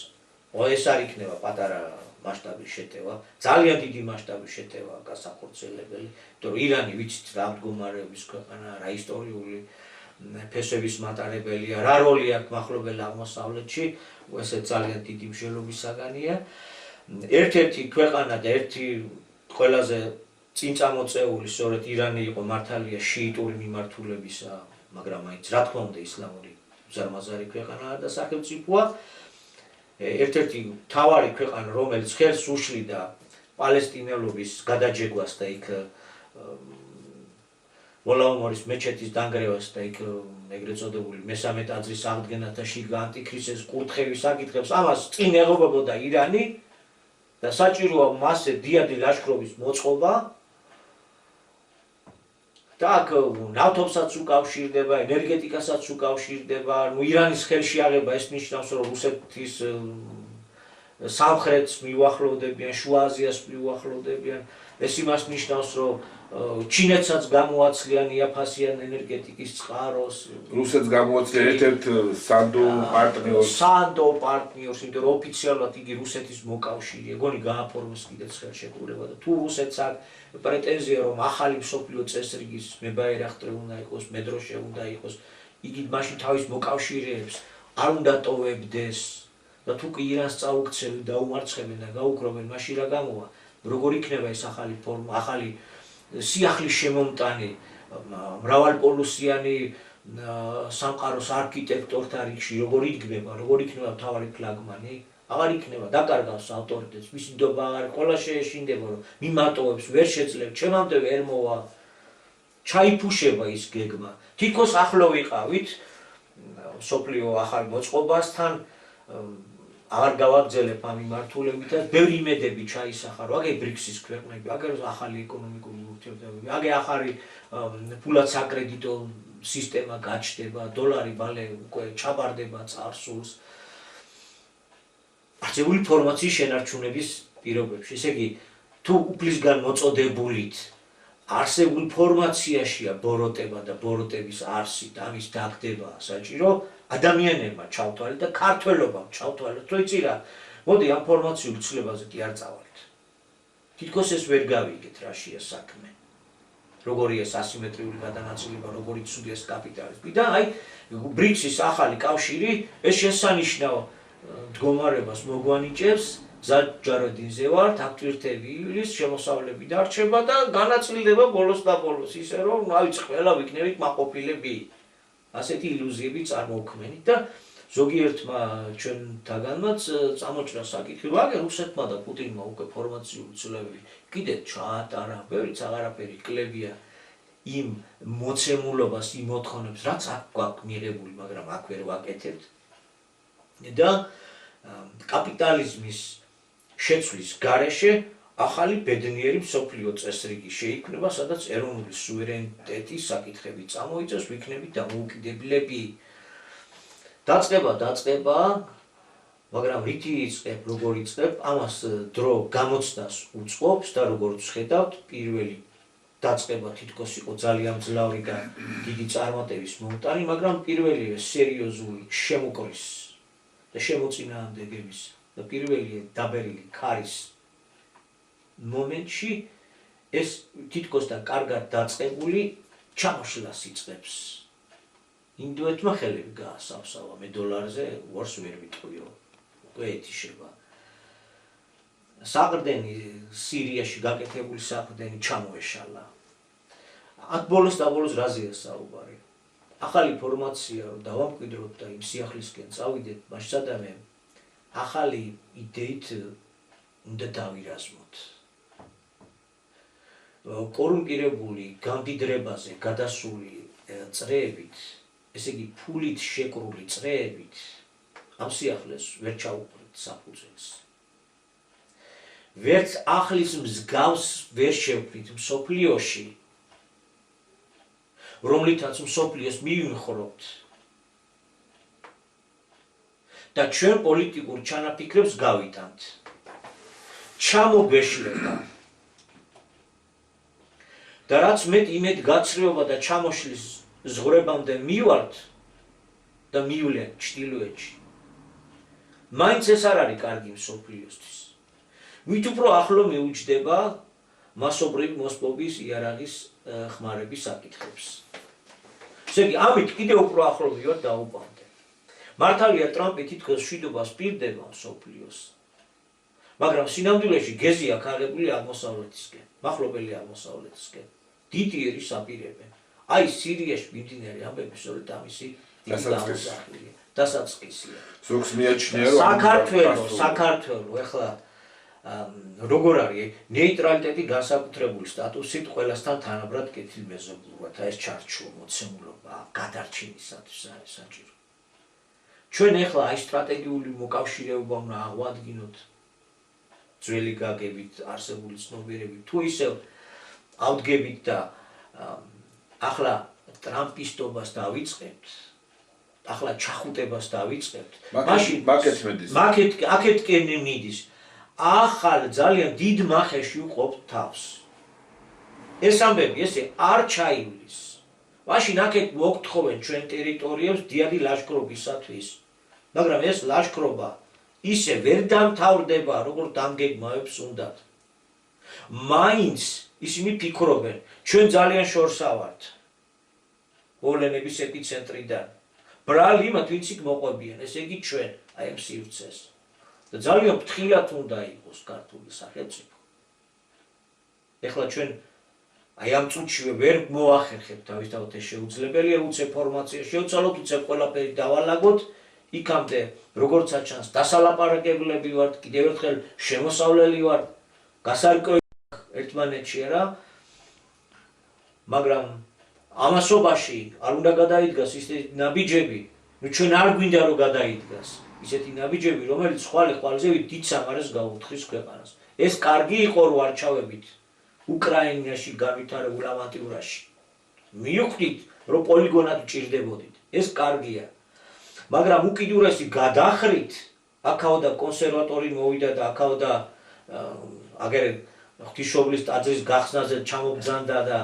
ეს არ იქნება პატარა მასშტაბის შეტევა, ძალიან დიდი მასშტაბის შეტევა გასახორციელებელი, იმიტომ რომ ირანი ვიცით რა მდგომარეობის ქვეყანაა, რა ისტორიული ფესვების მატარებელია, რა როლი აქვს მახლობელ აღმოსავლეთში, ეს ძალიან დიდი მსვლელობის საგანია. ერთ-ერთი ქვეყანა და ერთი ყველაზე წინ წამოწეული სწორედ ირანი იყო მართალია შიიტური მიმართულებისა, მაგრამ მაინც რა თქმა უნდა ისლამური ზარმაზარი ქვეყანაა და სახელმწიფოა. ერთ-ერთი მთავარი ქვეყანა, რომელიც ხელს უშლიდა პალესტინელობის გადაჯეგვას და იქ მოლაუმორის მეჩეთის დანგრევას და იქ ეგრეთ წოდებული მესამე ტაძრის აღდგენას და შიგ ანტიქრისტეს კურთხევის საკითხებს, ამას წინ ეღობებოდა ირანი და საჭიროა მასზე დიადი ლაშქრობის მოწყობა. და აქ ნავთობსაც უკავშირდება, ენერგეტიკასაც უკავშირდება, ირანის ხელში აღება ეს ნიშნავს, რომ რუსეთის სამხრეთს მიუახლოვდებიან, შუა აზიას მიუახლოვდებიან. ეს იმას ნიშნავს, რომ ჩინეთსაც გამოაცლიან იაფასიან ენერგეტიკის წყაროს. რუსეთს გამოაცლიან ერთ-ერთ სანდო პარტნიორს, იმიტომ რომ ოფიციალურად იგი რუსეთის მოკავშირეა, ეგონი გააფორმოს კიდეც ხელშეკრულება და თუ რუსეთს აქვს პრეტენზია, რომ ახალი მსოფლიო წესრიგის მებაერახტრი უნდა იყოს, მედროშე უნდა იყოს, იგი მაშინ თავის მოკავშირეებს არ უნდა ტოვებდეს და თუ კი ირანს წაუქცევენ, დაუმარცხებენ და გაუგროვენ, მაშინ რა გამოვა? როგორ იქნება ეს ახალი ფორმა, ახალი სიახლის შემომტანი, მრავალპოლუსიანი სამყაროს არქიტექტორთა რიგში, როგორ იქნება მთავარი ფლაგმანი? აღარ იქნება, დაკარგავს ავტორიტეტს, მისი ნდობა აღარ ყველა შეეშინდება, რომ მიმატოვებს, ვერ შეძლებს, ჩემამდე ვერ მოვა. ჩაიფუშება ის გეგმა. თითქოს ახლო ვიყავით მსოფლიო ახალ მოწყობასთან, აღარ გავაგრძელებ ამ მიმართულებითაც, ბევრი იმედები ჩაისახა, რომ აგე ბრიქსის ქვეყნები, აგე ახალი ეკონომიკური ურთიერთობები, აგე ახალი ფულად საკრედიტო სისტემა გაჩნდება, დოლარი მალე უკვე ჩაბარდება წარსულს. არსებული ფორმაციის შენარჩუნების პირობებში. ესე იგი, თუ უფლისგან მოწოდებულით არსებულ ფორმაციაშია ბოროტება და ბოროტების არსი და ამის დაგდება საჭირო, ადამიანებმა ჩავთვალეთ და ქართველობამ ჩავთვალეთ, რომ იცი რა, მოდი ამ ფორმაციულ ცვლილებაზე კი არ წავალთ. თითქოს ეს ვერ გავიგეთ რაშია საქმე. როგორია ეს ასიმეტრიული გადანაწილება, როგორი ცუდია ეს კაპიტალიზმი და აი ბრიქსის ახალი კავშირი ეს შესანიშნავ მდგომარებას მოგვანიჭებს, ზაჯაროდინზე ვართ, აქ თვირთები ივლის, შემოსავლები დარჩება და განაწილდება ბოლოს და ბოლოს, ისე რომ ავიც ყველა ვიქნებით მაყოფილები. ასეთი ილუზიები წარმოუქმნით და ზოგიერთმა ჩვენთაგანმაც წამოჭრა საკითხი, რომ აგერ რუსეთმა და პუტინმა უკვე ფორმაციული ცვლილებები კიდე ჩაატარა, ბევრიც აღარაფერი კლებია იმ მოცემულობას, იმ მოთხოვნებს, რაც აქ გვაქვს მიღებული, მაგრამ აქ ვერ ვაკეთებთ. და კაპიტალიზმის შეცვლის გარეშე ახალი ბედნიერი მსოფლიო წესრიგი შეიქმნება, სადაც ეროვნული სუვერენიტეტის საკითხები წამოიწევს, ვიქნებით დამოუკიდებლები. დაწყება, მაგრამ რითი იწყებ, როგორ იწყებ, ამას დრო გამოცდას უწყობს და როგორც ხედავთ, პირველი დაწყება თითქოს იყო ძალიან მძლავრი და დიდი წარმატების მომტანი, მაგრამ პირველივე სერიოზული შემოკრის და შემოწინააღმდეგების და პირველი დაბერილი ქარის მომენტში ეს თითქოს და კარგად დაწყებული ჩამოშლას იწყებს. ინდოეთმა ხელები გაასავსავა, მე დოლარზე ვარს ვერ ვიტყვიო, უკვე ეთიშება. საყრდენი სირიაში გაკეთებული საყრდენი ჩამოეშალა. აქ ბოლოს და ბოლოს რაზეა საუბარი? ახალი ფორმაცია რომ დავამკვიდროთ და იმ სიახლისკენ წავიდეთ, მაშინ სადამე ახალი იდეით უნდა დავირაზმოთ. კორუმპირებული გამდიდრებაზე გადასული წრეებით, ესე იგი ფულით შეკრული წრეებით, ამ სიახლეს ვერ ჩაუყრით საფუძველს. ვერც ახლის მსგავს ვერ შევქმნით მსოფლიოში, რომლითაც მსოფლიოს მივიმხრობთ და ჩვენ პოლიტიკურ ჩანაფიქრებს გავიტანთ. ჩამოგვეშლება და რაც მეტ იმედ გაცრიობა და ჩამოშლის ზღვრებამდე მივართ და მივლენ ჩრდილოეთში. მაინც ეს არ არის კარგი მსოფლიოსთვის. მით უფრო ახლო მიუჯდება მასობრივი მოსპობის იარაღის ხმარების საკითხებს. ესე იგი, ამით კიდევ უფრო ახლო მივართ დაუპანდე. მართალია ტრამპი თითქოს მშვიდობას პირდება მსოფლიოს. მაგრამ სინამდვილეში გეზი აქ აღებული აღმოსავლეთისკენ, მახლობელი აღმოსავლეთისკენ. დიდი ერის აპირებენ. აი სირიაში მიმდინარე ამბები სწორედ ამისი დასაწყისია. ზოგს მიაჩნია რომ საქართველო ეხლა როგორ არის ნეიტრალიტეტი განსაკუთრებული სტატუსით ყველასთან თანაბრად კეთილმეზობლად, ეს ჩარჩო მოცემულობა გადარჩენისათვის არის საჭირო. ჩვენ ეხლა აი სტრატეგიული მოკავშირეობა უნდა აღვადგინოთ ძველი გაგებით არსებული ცნობიერებით, თუ ისევ ავდგებით და ახლა ტრამპისტობას დავიწყებთ, ახლა ჩახუტებას დავიწყებთ. აქეთკენ მიდის. ახალ ძალიან დიდ მახეში უყოფთ თავს. ეს ამბები ესე არ ჩაივლის. მაშინ აქეთ მოგთხოვენ ჩვენ ტერიტორიებს დიადი ლაშქრობისათვის. მაგრამ ეს ლაშქრობა ისე ვერ დამთავრდება, როგორც დამგეგმავებს უნდათ. მაინც ისინი ფიქრობენ, ჩვენ ძალიან შორსა ვართ. მოვლენების ეპიცენტრიდან. ბრალი მათ ვინც იქ მოყვებიან, ესე იგი ჩვენ, აი ამ სივრცეს. და ძალიან ფრთხილად უნდა იყოს ქართული სახელმწიფო. ეხლა ჩვენ აი ამ წუთშივე ვერ მოახერხებთ თავისთავად ეს შეუძლებელია, უცებ ფორმაცია შევცვალოთ, უცებ ყველაფერი დავალაგოთ, იქამდე როგორცაც ჩანს დასალაპარაკებლები ვართ, კიდევ ერთხელ შემოსავლელი ვართ, გასარკვევი ერთმანეთში რა, მაგრამ ამასობაში არ უნდა გადაიდგას ისეთი ნაბიჯები, ნუ ჩვენ არ გვინდა რომ გადაიდგას ისეთი ნაბიჯები, რომელიც ხვალე-ხვალზე დიდ სამარეს გაუთხრის ქვეყანას. ეს კარგი იყო რომ არ ჩავებით უკრაინაში განვითარებულ ავანტიურაში. მივხვდით რომ პოლიგონად ჭირდებოდით. ეს კარგია. მაგრამ უკიდურესი გადახრით, აქაოდა კონსერვატორი მოვიდა და აქაოდა აგერ ღვთისმშობლის ტაძრის გახსნაზე ჩამობძანდა და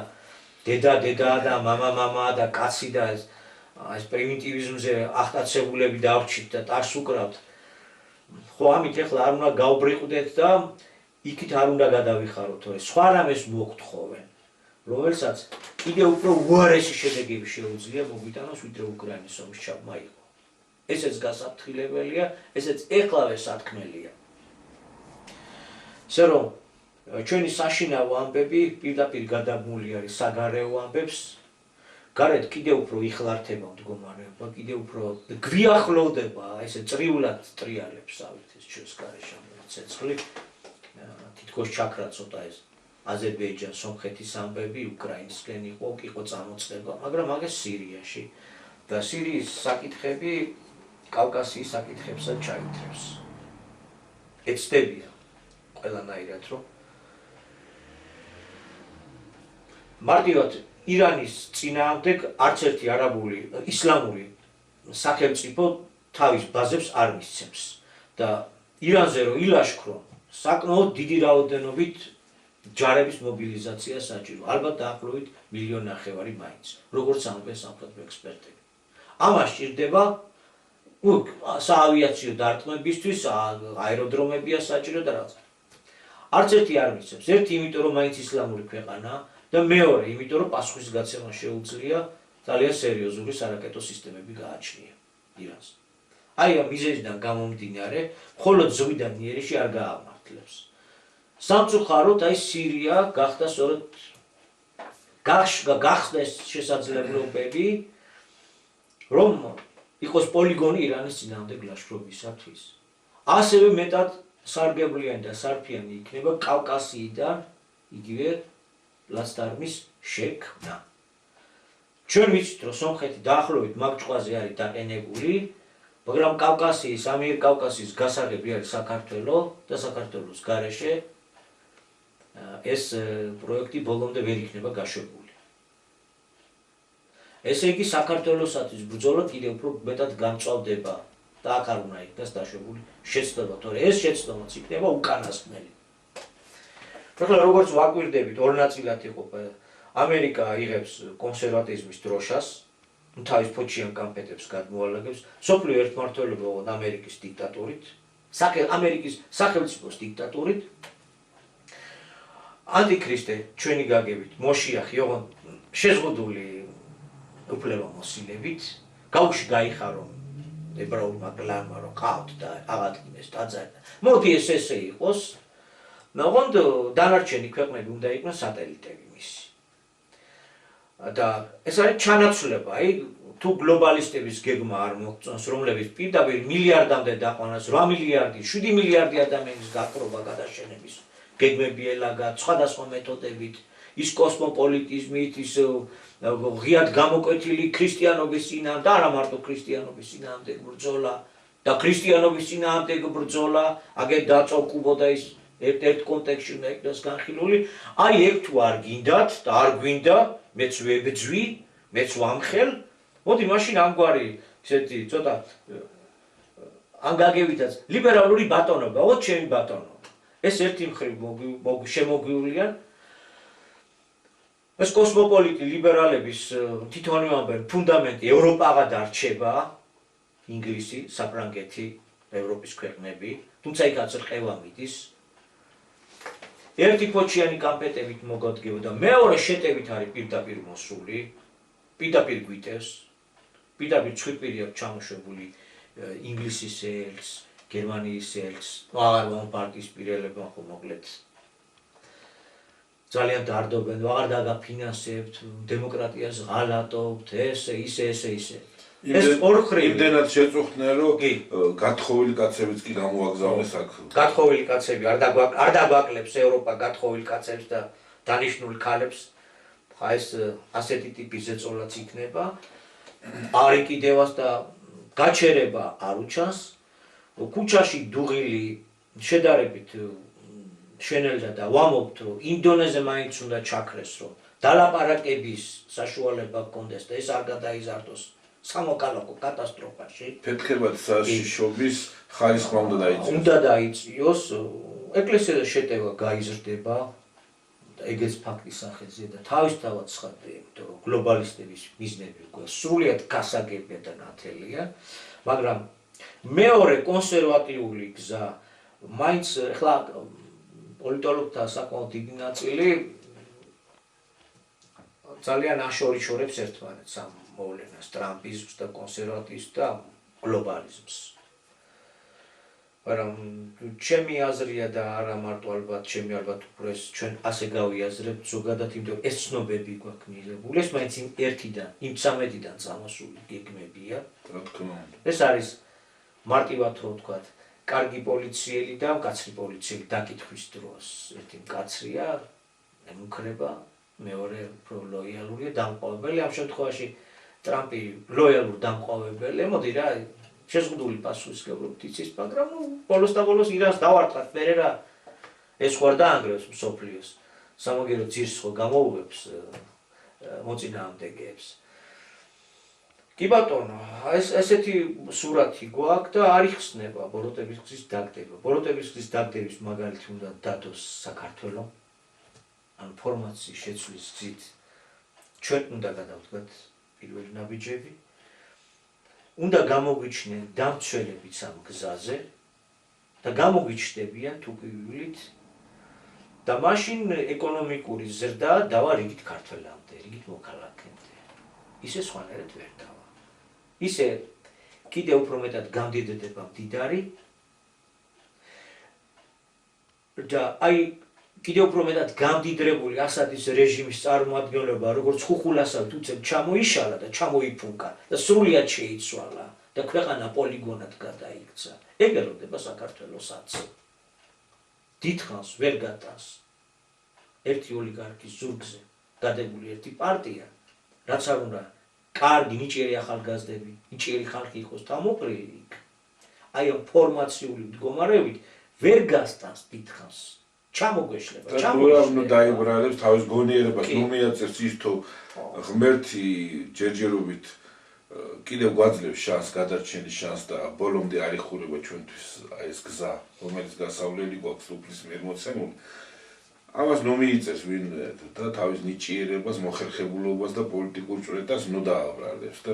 დედა და მამა და კაცი და ეს პრიმიტივიზმზე ახტაცებულები დავრჩით და ტარს უკრავთ. ხო ამით ეხლა არ უნდა გავბრიყვდეთ და იქით არ უნდა გადავიხაროთ, თორე სხვა რამეს მოგთხოვენ, რომელსაც კიდევ უფრო უარესი შედეგები შეუძლია მოგვიტანოს, ვიდრე უკრაინის ომის ჩაბმა იყო. ესეც გასაფრთხილებელია, ესეც ეხლავე სათქმელია. ისე რომ ჩვენი საშინაო ამბები პირდაპირ გადაბმული არის საგარეო ამბებს, გარეთ კიდევ უფრო იხლართება მდგომარეობა, კიდევ უფრო გვიახლოვდება ესე წრიულად ტრიალებს ავით ეს ჩვენს გარეშე ცეცხლი. თითქოს ჩაქრა ცოტა ეს აზერბაიჯან, სომხეთის ამბები, უკრაინისკენ იყო წამოწყება, მაგრამ მაგას სირიაში და სირიის საკითხები კავკასიის საკითხებსაც ჩაითრევს. ეცდებიან ყველანაირად რომ მარტივად ირანის წინააღმდეგ არც ერთი არაბული ისლამური სახელმწიფო თავის ბაზებს არ მისცემს და ირანზე რომ ილაშქრონ საკმაოდ დიდი რაოდენობით ჯარების მობილიზაცია საჭირო. ალბათ დაახლოებით 1,5 მილიონი მაინც, როგორც ამბობენ სამხედრო ექსპერტები. ამას სჭირდება საავიაციო დარტყმებისთვის, აეროდრომებია საჭირო და რაღაც. არც ერთი არ მისცემს. ერთი, იმიტომ რომ მაინც ისლამური ქვეყანაა და მეორე, იმიტომ რომ პასუხის გაცემა შეუძლია ძალიან სერიოზული სარაკეტო სისტემები გააჩნია ირანს. აი ამ მიზეზიდან გამომდინარე, მხოლოდ ზღვიდან ნიერიში არ გაამართლებს. სამწუხაროდ აი სირია გახდა სწორედ გახსნა ეს შესაძლებლობები, რომ იყოს პოლიგონი ირანის წინააღმდეგ ლაშქრობისათვის. ასევე მეტად სარგებლიანი და სარფიანი იქნება კავკასიიდან იგივე პლაცდარმის შექმნა. ჩვენ ვიცით, რომ სომხეთი დაახლოებით მაგ ჭყვაზე არის დაყენებული, მაგრამ კავკასიის, ამიერკავკასიის გასაღები არის საქართველო და საქართველოს გარეშე ეს პროექტი ბოლომდე ვერ იქნება გაშვებული. ესე იგი საქართველოსათვის ბრძოლა კიდევ უფრო მეტად გამწვავდება და აქ არ უნდა იქნას დაშვებული შეცდომა, თორე ეს შეცდომაც იქნება უკანასკნელი. ახლა როგორც ვაკვირდებით, ორ ნაწილად იყოფა. ამერიკა იღებს კონსერვატიზმის დროშას, თავის ფოჩიან კამპეტებს გადმოალაგებს, სოფლიო ერთმართველობა ამერიკის დიქტატურით, ამერიკის სახელმწიფოს დიქტატურით. ანტიქრისტე ჩვენი გაგებით, მოშიახი, ოღონდ შეზღუდული უფლებამოსილებით, გაუში გაიხარო ებრაულმა კლანმა, რომ ყავთ და აღადგინეს ტაძარი. მოდი ეს ესე იყოს. ოღონდ დანარჩენი ქვეყნები უნდა იყვნენ სატელიტები მისი. და ეს არის ჩანაცვლება, აი თუ გლობალისტების გეგმა არ მოგწონს, რომლებიც პირდაპირ მილიარდამდე დაყვანას, 8 მილიარდი, 7 მილიარდი ადამიანის გაკრობა გადაშენების გეგმები ელაგა სხვადასხვა მეთოდებით, ის კოსმოპოლიტიზმით, ის ღიად გამოკვეთილი ქრისტიანობის წინააღმდეგ და არა მარტო ქრისტიანობის წინააღმდეგ ბრძოლა და ქრისტიანობის წინააღმდეგ ბრძოლა, აგერ დაწოვკუბოდა ის ერთ კონტექსტში უნდა იქნას განხილული. აი ეგ თუ არ გინდათ და არ გვინდა, მეც ვებძვი, მეც ვამხელ, მოდი მაშინ ამგვარი ისეთი ცოტა ან გაგევითაც ლიბერალური ბატონობა, ოთ ჩემი ბატონობა. ეს ერთი მხრივ შემოგვიულია. ეს კოსმოპოლიტი ლიბერალების თვითონვე ამბობენ ფუნდამენტი ევროპაღად არჩება, ინგლისი, საფრანგეთი, ევროპის ქვეყნები, თუმცა იქაც რყევა მიდის. ერთი ფოჩიანი კამპეტებით მოგადგებოდა, მეორე შეტევით არის პირდაპირ მოსული, პირდაპირ გვიტევს, პირდაპირ ცხვირპირი აქვს ჩამოშვებული ინგლისის ელს, გერმანიის ელს, აღარ პარტიის პირელებმა ხო მოკლედ ძალიან დარდობენ, აღარ დაგაფინანსებთ, დემოკრატიას ღალატობთ, ესე. ეს ორხრივი. იმდენად შეწუხდნენ, რომ გათხოვილი კაცებიც კი გამოაგზავნეს აქ. გათხოვილი კაცები არ დაგვაკლებს ევროპა გათხოვილ კაცებს და დანიშნულ ქალებს. ხა ეს ასეთი ტიპის ზეწოლაც იქნება. არი კიდევაც და გაჩერება არ უჩანს. ქუჩაში დუღილი შედარებით შენელდა და ვამობთ, რომ იმ დონეზე მაინც უნდა ჩაქრეს, რომ დალაპარაკების საშუალება გქონდეს და ეს არ გადაიზარდოს სამოქალაქო კატასტროფაში. ფეთქებად საშიშობის ხარისხმა უნდა დაიწიოს. უნდა დაიწიოს, ეკლესიაზე შეტევა გაიზრდება და ეგეც ფაქტის სახეზე და თავისთავად ცხადია, იმიტომ რომ გლობალისტების მიზნები უკვე სრულიად გასაგებია და ნათელია, მაგრამ მეორე კონსერვატიული გზა მაინც ახლა პოლიტოლოგთა საკმაოდ დიდი ნაწილი ძალიან აშორიშორებს ერთმანეთს ამ მოვლენას, ტრამპიზმს და კონსერვატიზმს და გლობალიზმს. მაგრამ ჩემი აზრია და არა მარტო ალბათ ჩემი ალბათ უფრო ეს ჩვენ ასე გავიაზრებთ ზოგადად, იმიტომ ეს ცნობები გვაქვს მიღებული, ეს მაინც იმ ერთიდან, იმ 13-დან წამოსული გეგმებია. რა თქმა უნდა. ეს არის მარტივად რო ვთქვათ, კარგი პოლიციელი და მკაცრი პოლიციელი დაკითხვის დროს. ერთი მკაცრია, ემუქრება, მეორე უფრო ლოიალურია, დამყვავებელი. ამ შემთხვევაში ტრამპი ლოიალურ დამყვავებელია, მოდი რა, შეზღუდული პასუხისმგებლობით იცის, მაგრამ ბოლოს და ბოლოს ირანს დავარტყათ, მერე რა ეს ხوار დაანგრევს მსოფლიოს. სამაგერო ძირს ხო გამოუღებს მოწინააღმდეგეებს. კი ბატონო, ესეთი სურათი გვაქვს და არ იხსნება ბოროტების გზის დაგდება. ბოროტების გზის დაგდების მაგალითი უნდა დადოს საქართველო. ან ფორმაციის შეცვლის გზით ჩვენ უნდა გადავდგათ პირველი ნაბიჯები. უნდა გამოგვიჩნდნენ დამცველებიც ამ გზაზე და გამოგვიჩნდებიან თუ გივლით და მაშინ ეკონომიკური ზრდა დავა რიგით ქართველამდე, რიგით მოქალაქემდე. ისე სხვანაირად ვერ დავა. ისე კიდევ უფრო მეტად გამდიდრდება მდიდარი და აი კიდევ უფრო მეტად გამდიდრებული ასადის რეჟიმის წარმოადგენლობა, როგორც ხუხულასავით უცებ ჩამოიშალა და ჩამოიფუნკა და სრულიად შეიცვალა და ქვეყანა პოლიგონად გადაიქცა. ეგ ელოდება საქართველოსაც. დიდხანს ვერ გატანს ერთი ოლიგარქის ზურგზე გადებული ერთი პარტია, რაც არ უნდა კარგი ნიჭიერი ახალგაზრდები, ნიჭიერი ხალხი იყოს თავმოყრილი. აი ამ ფორმაციული მდგომარეობით ვერ გასტანს დიდხანს. ჩამოგვეშლება, ჩამოგვეშლება. დაიბრალებს თავის გონიერებას, ნუ მიაწერს ის თუ ღმერთი ჯერჯერობით კიდევ გვაძლევს შანსს, გადარჩენის შანსს და ბოლომდე არ იხურება ჩვენთვის ეს გზა, რომელიც გასავლელი გვაქვს უფლის მიერ მოცემული. ამას ნუ მიიწევს ვინ და თავის ნიჭიერებას, მოხერხებულობას და პოლიტიკურ წვრეტას ნუ დააბრალებს და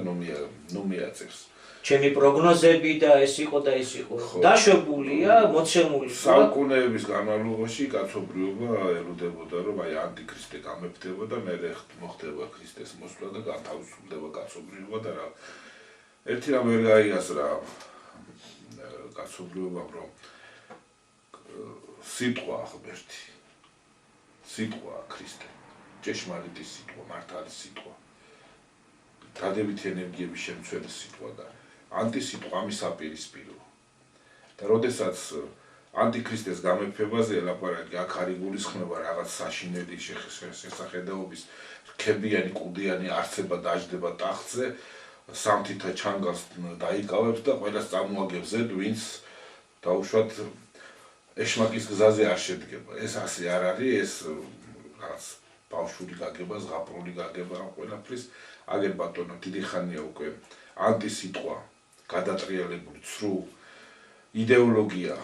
ნუ მიაწევს. ჩემი პროგნოზები და ეს იყო და ეს იყო. დაშვებულია, მოცემული. საუკუნეების განმავლობაში კაცობრიობა ელოდებოდა, რომ აი ანტიქრისტე გამეფდება და მერე მოხდება ქრისტეს მოსვლა და განთავისუფლდება კაცობრიობა და რა. ერთი რამ ვერ გაიაზრა კაცობრიობამ, რომ სიტყვა ღმერთი. სიტყვა ქრისტე. ჭეშმარიტი სიტყვა, მართალი სიტყვა. დადებითი ენერგიების შემცველი სიტყვა და ანტისიტყვა ამის საპირისპირო. და როდესაც ანტიქრისტეს გამეფებაზე ელაპარაკი, აქ არ იგულისხმება რაღაც საშინელი შესახედაობის რქებიანი, კუდიანი არსება დაждდება ტახტზე, სამთითა ჩანგალს დაიკავებს და ყველას წამოაგებს ზედ, ვინც დაუშვათ ეშმაკის გზაზე არ შედგება. ეს ასე არ არის, ეს რაღაც ბავშვური გაგება, ზღაპრული გაგება, ყველაფრის აგერ ბატონო დიდი ხანია უკვე ანტისიტყვა, გადატრიალებული ცრუ იდეოლოგია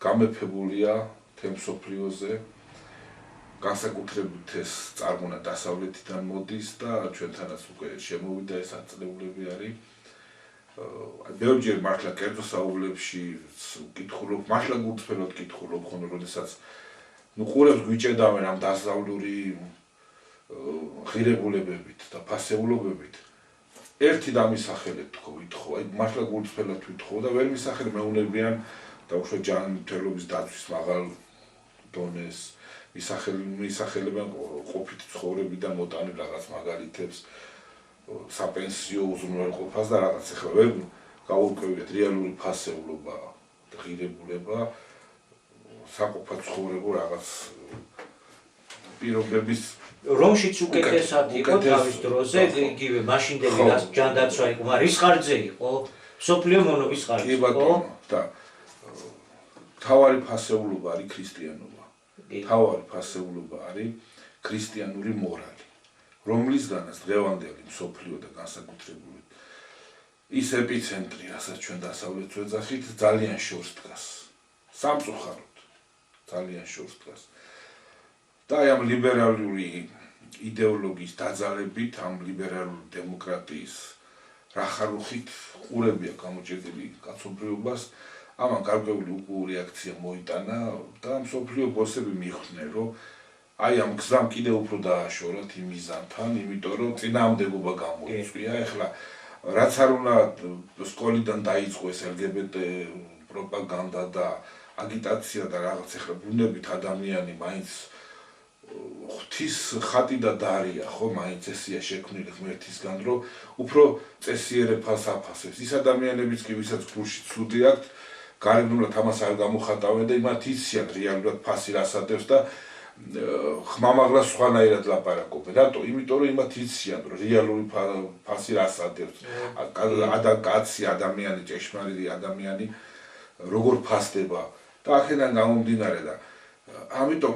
გამეფებულია თემ მსოფლიოზე. განსაკუთრებით ეს წარმონა დასავლეთიდან მოდის და ჩვენთანაც უკვე შემოვიდა ეს აწლეულები არის. ბევრჯერ მართლა კერძო საუბრებში ვკითხულობ, მართლა გულწრფელად ვკითხულობ ხოლმე, როდესაც ყურებს გვიჭედავენ ამ დასავლური ღირებულებებით და ფასეულობებით. ერთი დამისახელეთ თქო, ვითხოვ, აი მართლა გულწრფელად ვითხოვ და ვერ მისახელებ მეუნებიან და უშუალოდ ჯანმრთელობის დაცვის მაღალ დონეს მისახელებენ ყოფით ცხოვრებიდან მოტანილ რაღაც მაგალითებს, საპენსიო უზრუნველყოფას და რაღაც ახლა ვერ გავურკვევიათ რეალური ფასეულობა და ღირებულება საყოფად ცხოვრებო რაღაც პირობების რომშიც უკეთესად იყო თავის დროზე, იგივე მაშინდელი ჯანდაცვა იყო, მაგრამ რის ხარჯზე იყო? მსოფლიო მონობის ხარჯზე, ხო? და თავარი ფასეულობა არის ქრისტიანობა. თავარი ფასეულობა არის ქრისტიანული მორალი, რომლისგანაც დღევანდელი მსოფლიო და განსაკუთრებით ის ეპიცენტრი, რასაც ჩვენ დასავლეთს ვეძახით, ძალიან შორს დგას. სამწუხაროდ ძალიან შორს დგას. და ამ ლიბერალური იდეოლოგიის დაძალებით, ამ ლიბერალური დემოკრატიის რახარუხით ყურებია გამოჭედილი კაცობრიობას, ამან გარკვეული უკუური რეაქცია მოიტანა და მსოფლიო ბოსები მიხვდნენ, რომ აი ამ გზამ კიდევ უფრო დააშორათ იმ მიზანთან, იმიტომ რომ წინააღმდეგობა გამოიწვია. ეხლა რაც არ უნდა სკოლიდან დაიწყო ეს LGBT პროპაგანდა და აგიტაცია და რაღაც, ეხლა ბუნებით ადამიანი მაინც ღვთის ხატი და დარია, ხო, მაინც ესია შექმნილი ღმერთისგან, რომ უფრო წესიერებას აფასებს. ის ადამიანებიც კი, ვისაც გულში ცუდი აქვთ, გარეგნულად ამას არ გამოხატავენ და იმათ იციან რეალურად ფასი რას ატევს და ხმამაღლა სხვანაირად ლაპარაკობენ. რატო? იმიტომ რომ იმათ იციან, რომ რეალური ფასი რას ატევს. კაცი ადამიანი, ჭეშმარიტი ადამიანი როგორ ფასდება და აქედან გამომდინარე და ამიტომ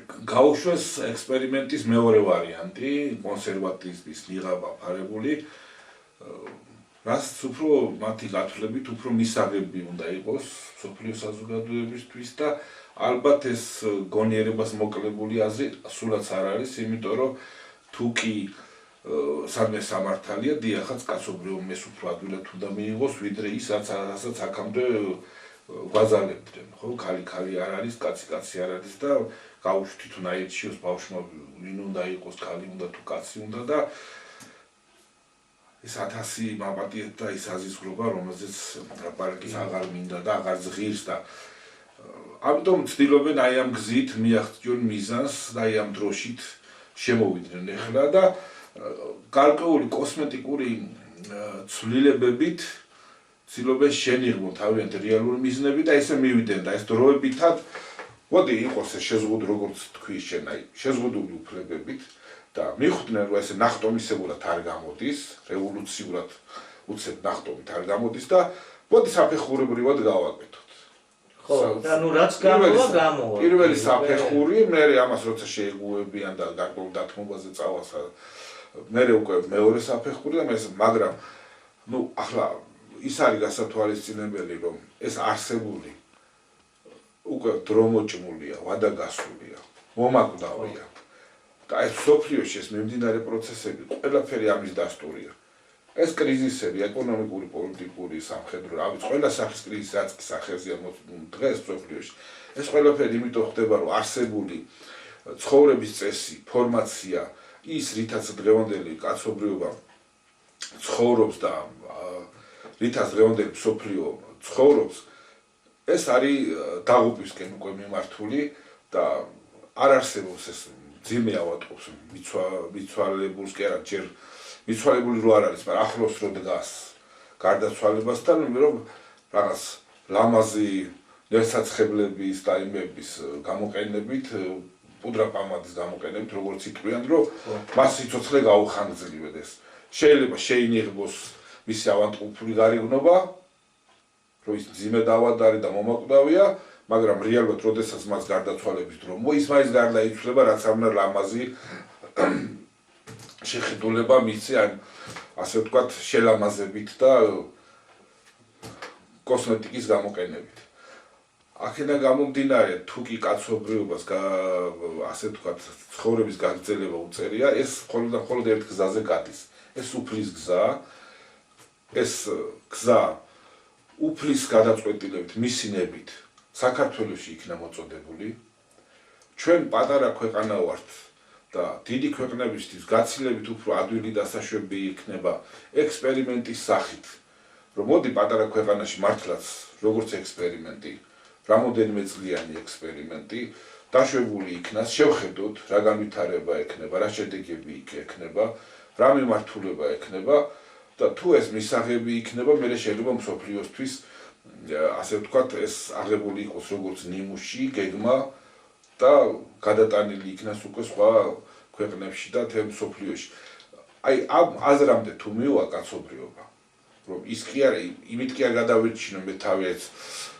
გაუშვეს ექსპერიმენტის მეორე ვარიანტი, კონსერვატიზმის მიღება ფარებული, რაც უფრო მათი გათვლებით უფრო მისაღები უნდა იყოს მსოფლიო საზოგადოებისთვის და ალბათ ეს გონიერებას მოკლებული აზრი სულაც არ არის, იმიტომ რომ თუ კი სადმე სამართალია, დიახაც კაცობრიობის უფრო ადვილად უნდა მიიღოს, ვიდრე ის რასაც აქამდე გვაძალებდნენ, ხო, ქალი არ არის, კაცი არ არის და გაუშვით თვითონ აირჩიოს ბავშვმა ვინ უნდა იყოს, ქალი უნდა თუ კაცი უნდა და ეს 1000 მაპატიეთ და ის აზიზღრობა, რომელზეც ლაპარაკის აღარ მინდა და აღარ ზღირს და ამიტომ ცდილობენ აი ამ გზით მიაღწიონ მიზანს და აი ამ დროშით შემოვიდნენ ეხლა და გარკვეული კოსმეტიკური ცვლილებებით ცდილობენ შენიღმონ თავიანთ რეალური მიზნები და ესე მივიდნენ და ეს დროებითად მოდი იყოს ეს შეზღუდული, როგორც თქვი შენ, აი შეზღუდული უფლებებით და მიხვდნენ რომ ესე ნახტომისებურად არ გამოდის, რევოლუციურად უცებ ნახტომით არ გამოდის და მოდი საფეხურებრივად გავაკეთოთ. ხო, და ნუ რაც გამოვა. პირველი საფეხური, მე ამას როცა შეეგუებიან და გარკვეულ დათმობაზე წავალს, მე უკვე მეორე საფეხური და მაგრამ ნუ ახლა ის არის გასათვალისწინებელი, რომ ეს არსებული უკვე დრო მოჭმულია, ვადა გასულია, მომაკვდავია. და ეს სოფლიოში ეს მიმდინარე პროცესები, ყველაფერი ამის დასტურია. ეს კრიზისები, ეკონომიკური, პოლიტიკური, სამხედრო, რავი, ყველა სახის კრიზისი, რაც კი სახეზეა დღეს სოფლიოში. ეს ყველაფერი იმიტომ ხდება, რომ არსებული ცხოვრების წესი, ფორმაცია, ის რითაც დღევანდელი კაცობრიობა ცხოვრობს და რითაც დღევანდელი მსოფლიო ცხოვრობს, ეს არის დაღუპვისკენ უკვე მიმართული და არ არსებობს ეს ძიმე ავატყობს მიცვალებულს კი არა, ჯერ მიცვალებული რო არ არის, მაგრამ ახლოს რო დგას გარდაცვალებასთან, რომ რაღაც ლამაზი ნერსაცხებლების და იმების გამოყენებით, პუდრაპამადის გამოყენებით, როგორც იტყვიან, რომ მას სიცოცხლე გაუხანგრძლივდეს ეს. შეიძლება შეინიღბოს მისი ავადმყოფი გარიგნობა, რომ ის ძიმე დავადარი და მომაკვდავია მაგრამ რეალურად როდესაც მას გარდაცვალების დრო ის მაინც გარდაიცვლება, რაც არ უნდა ლამაზი შეხედულება მისცე, ან ასე ვთქვათ, შელამაზებით და კოსმეტიკის გამოყენებით. აქედან გამომდინარე, თუ კი კაცობრიობას ასე ვთქვათ, ცხოვრების გაგრძელება უწერია, ეს მხოლოდ ერთ გზაზე გადის. ეს უფლის გზა, ეს გზა უფლის გადაწყვეტილებით, მისინებით საქართველოში იქნა მოწოდებული. ჩვენ პატარა ქვეყანა ვართ და დიდი ქვეყნებისთვის გაცილებით უფრო ადვილი დასაშვები იქნება ექსპერიმენტის სახით, რომ მოდი პატარა ქვეყანაში მართლაც როგორც ექსპერიმენტი, რამოდენიმე წლიანი ექსპერიმენტი დაშვებული იქნას, შევხედოთ რა განვითარება ექნება, რა შედეგები ექნება, რა მიმართულება ექნება და თუ ეს მისაღები იქნება, მე შეიძლება მსოფლიოსთვის ასე ვთქვათ, ეს აღებული იყოს როგორც ნიმუში, გეგმა და გადატანილი იქნას უკვე სხვა ქვეყნებში და თემ მსოფლიოში. აი ამ აზრამდე თუ მივა კაცობრიობა, რომ ის კი არა, იმით კი არ გადავეჩინო მე თავის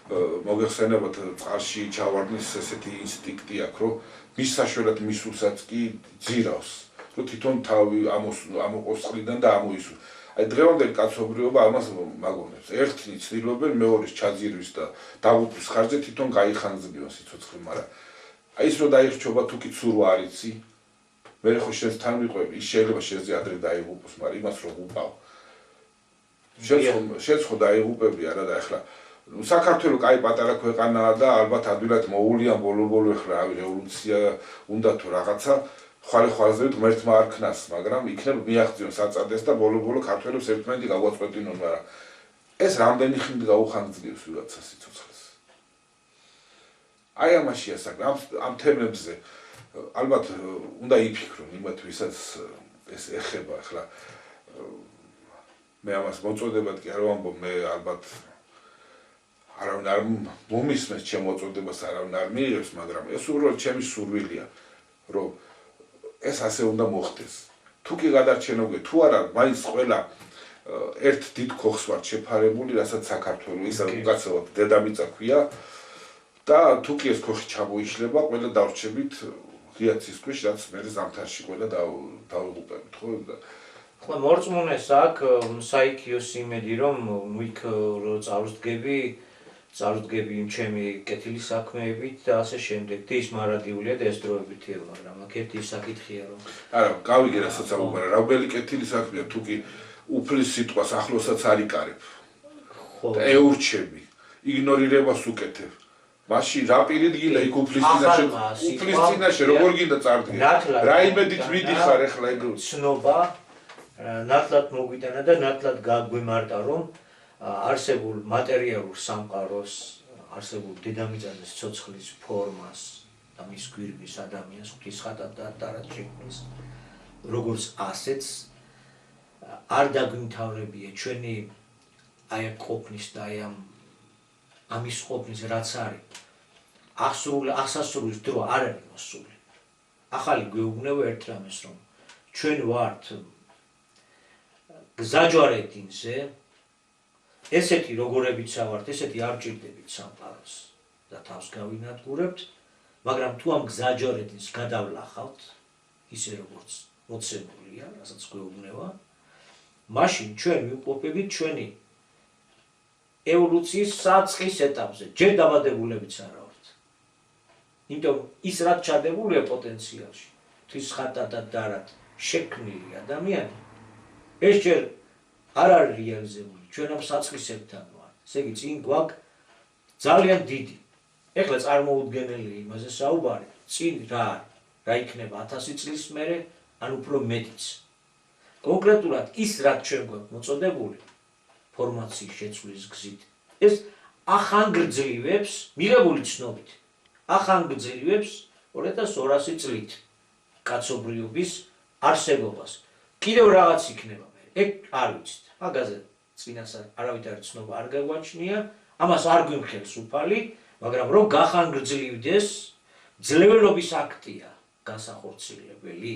მოგეხსენებათ წყალში ჩავარდნის ესეთი ინსტინქტი აქვს, რომ მის საშუალად მისულსაც კი ძირავს, რომ თვითონ თავი ამოყოს წყლიდან და ამოისურვოს. აი დღევანდელი კაცობრიობა ამას მაგონებს. ერთი ცდილობენ მეორის ჩაძირვის და დაღუპვის ხარჯზე თვითონ გაიხანძლიონ სიცოცხლე, მაგრამ აი ის რომ დაიხჩობა თუ კი ცურვა არ იცი, მე ხო შენს თან მიყვები, ის შეიძლება შენზე ადრე დაიღუპოს, მაგრამ იმას რომ უყავ. შენს ხო დაიღუპები არა და ახლა საქართველოს კაი პატარა ქვეყანაა და ალბათ ადვილად მოუვლიან ბოლო-ბოლო ახლა რევოლუცია უნდა თუ რაღაცა ხვალე-ხვალზე ღმერთმა არ ქნას, მაგრამ იქნება მიაღწიონ საწადეს და ბოლო-ბოლო ქართველებს ერთმანეთი გაუაწყვეტინონ, მაგრამ ეს რამდენი ხნით გაუხანგრძლივს ვიღაცა სიცოცხლეს. აი ამაშია საქმე, ამ თემებზე ალბათ უნდა იფიქრონ იმათ, ვისაც ეს ეხება ახლა მე ამას მოწოდებად კი არ ვამბობ, მე ალბათ არავინ არ მომისმენს ჩემ მოწოდებას, არავინ არ მიიღებს, მაგრამ ეს უბრალოდ ჩემი სურვილია, რომ ეს ასე უნდა მოხდეს. თუ კი გადარჩენოਗੇ, თუ არა, მაინც ყველა ერთ დიდ ქოხს ვართ შეფარებული, რასაც საქართველოს ისა უკაცრავად დედამიწა ქვია და თუ კი ეს ქოხი ჩამოიშლება, ყველა დავრჩებით ღია ცის ქვეშ, რაც მე ზამთარში ყველა დავიღუპებით, ხო? ხო, მორწმუნეს აქვს საიქიოს იმედი, რომ იქ წარვდგები იმ ჩემი კეთილი საქმეებით და ასე შემდეგ. და ის მარადიულია და ეს დროებითია, მაგრამ აქ ერთი საკითხია, რომ არა, გავიგე რასაც ამბობ, მაგრამ რაბელი კეთილი საქმეა, თუ კი უფლის სიტყვას ახლოსაც არ იკარებ. ხო. და ეურჩები, იგნორირებას უკეთებ. მაშინ რა პირით გინდა იქ უფლის წინაშე როგორ გინდა წარდგე? რა იმედით მიდიხარ ახლა ეგ ცნობა ნათლად მოგვიტანა და ნათლად გაგვემართა, რომ არსებულ მატერიალურ სამყაროს, არსებულ დედამიწაზე ცოცხლის ფორმას და მის გვირგვინს ადამიანს ღვთისხატად და დარად შექმნის, როგორც ასეც არ დაგვიმთავრებია ჩვენი აი ამ ყოფნის და აი ამის ყოფნის რაც არის აღსასრულის დრო არ არის მოსული. ახალი გვეუბნება ერთ რამეს, რომ ჩვენ ვართ გზაჯვარედინზე, ესეთი როგორებიც ვართ, ესეთი არ ჭირდებით სამყაროს და თავს გავინადგურებთ, მაგრამ თუ ამ გზაჯვარედინს გადავლახავთ, ისე როგორც მოცემულია, რასაც გვეუბნება, მაშინ ჩვენ ვიმყოფებით ჩვენი ევოლუციის საწყის ეტაპზე, ჯერ დაბადებულებიც არა ვართ. იმიტომ ის რაც ჩადებულია პოტენციალში, ღვთისხატად და დარად შექმნილი ადამიანი, ეს ჯერ არ არის რეალიზებული, ჩვენ ამ საწყისებთან ვართ. ესე იგი, წინ გვაქვს ძალიან დიდი. ეხლა წარმოუდგენელია იმაზე საუბარი, წინ რა იქნება 1000 წლის მერე, ან უფრო მეტიც. კონკრეტულად ის რაც ჩვენ გვაქვს მოწოდებული ფორმაციის შეცვლის გზით, ეს ახანგრძლივებს მიღებული ცნობით, ახანგრძლივებს 2200 წლით კაცობრიობის არსებობას. კიდევ რაღაც იქნება მე, ეგ არ ვიცით. მაგაზე წინასწარ არავითარი ცნობა არ გაგვაჩნია, ამას არ გვიმხელს უფალი, მაგრამ რომ გახანგრძლივდეს, ძლეველობის აქტია განსახორციელებელი.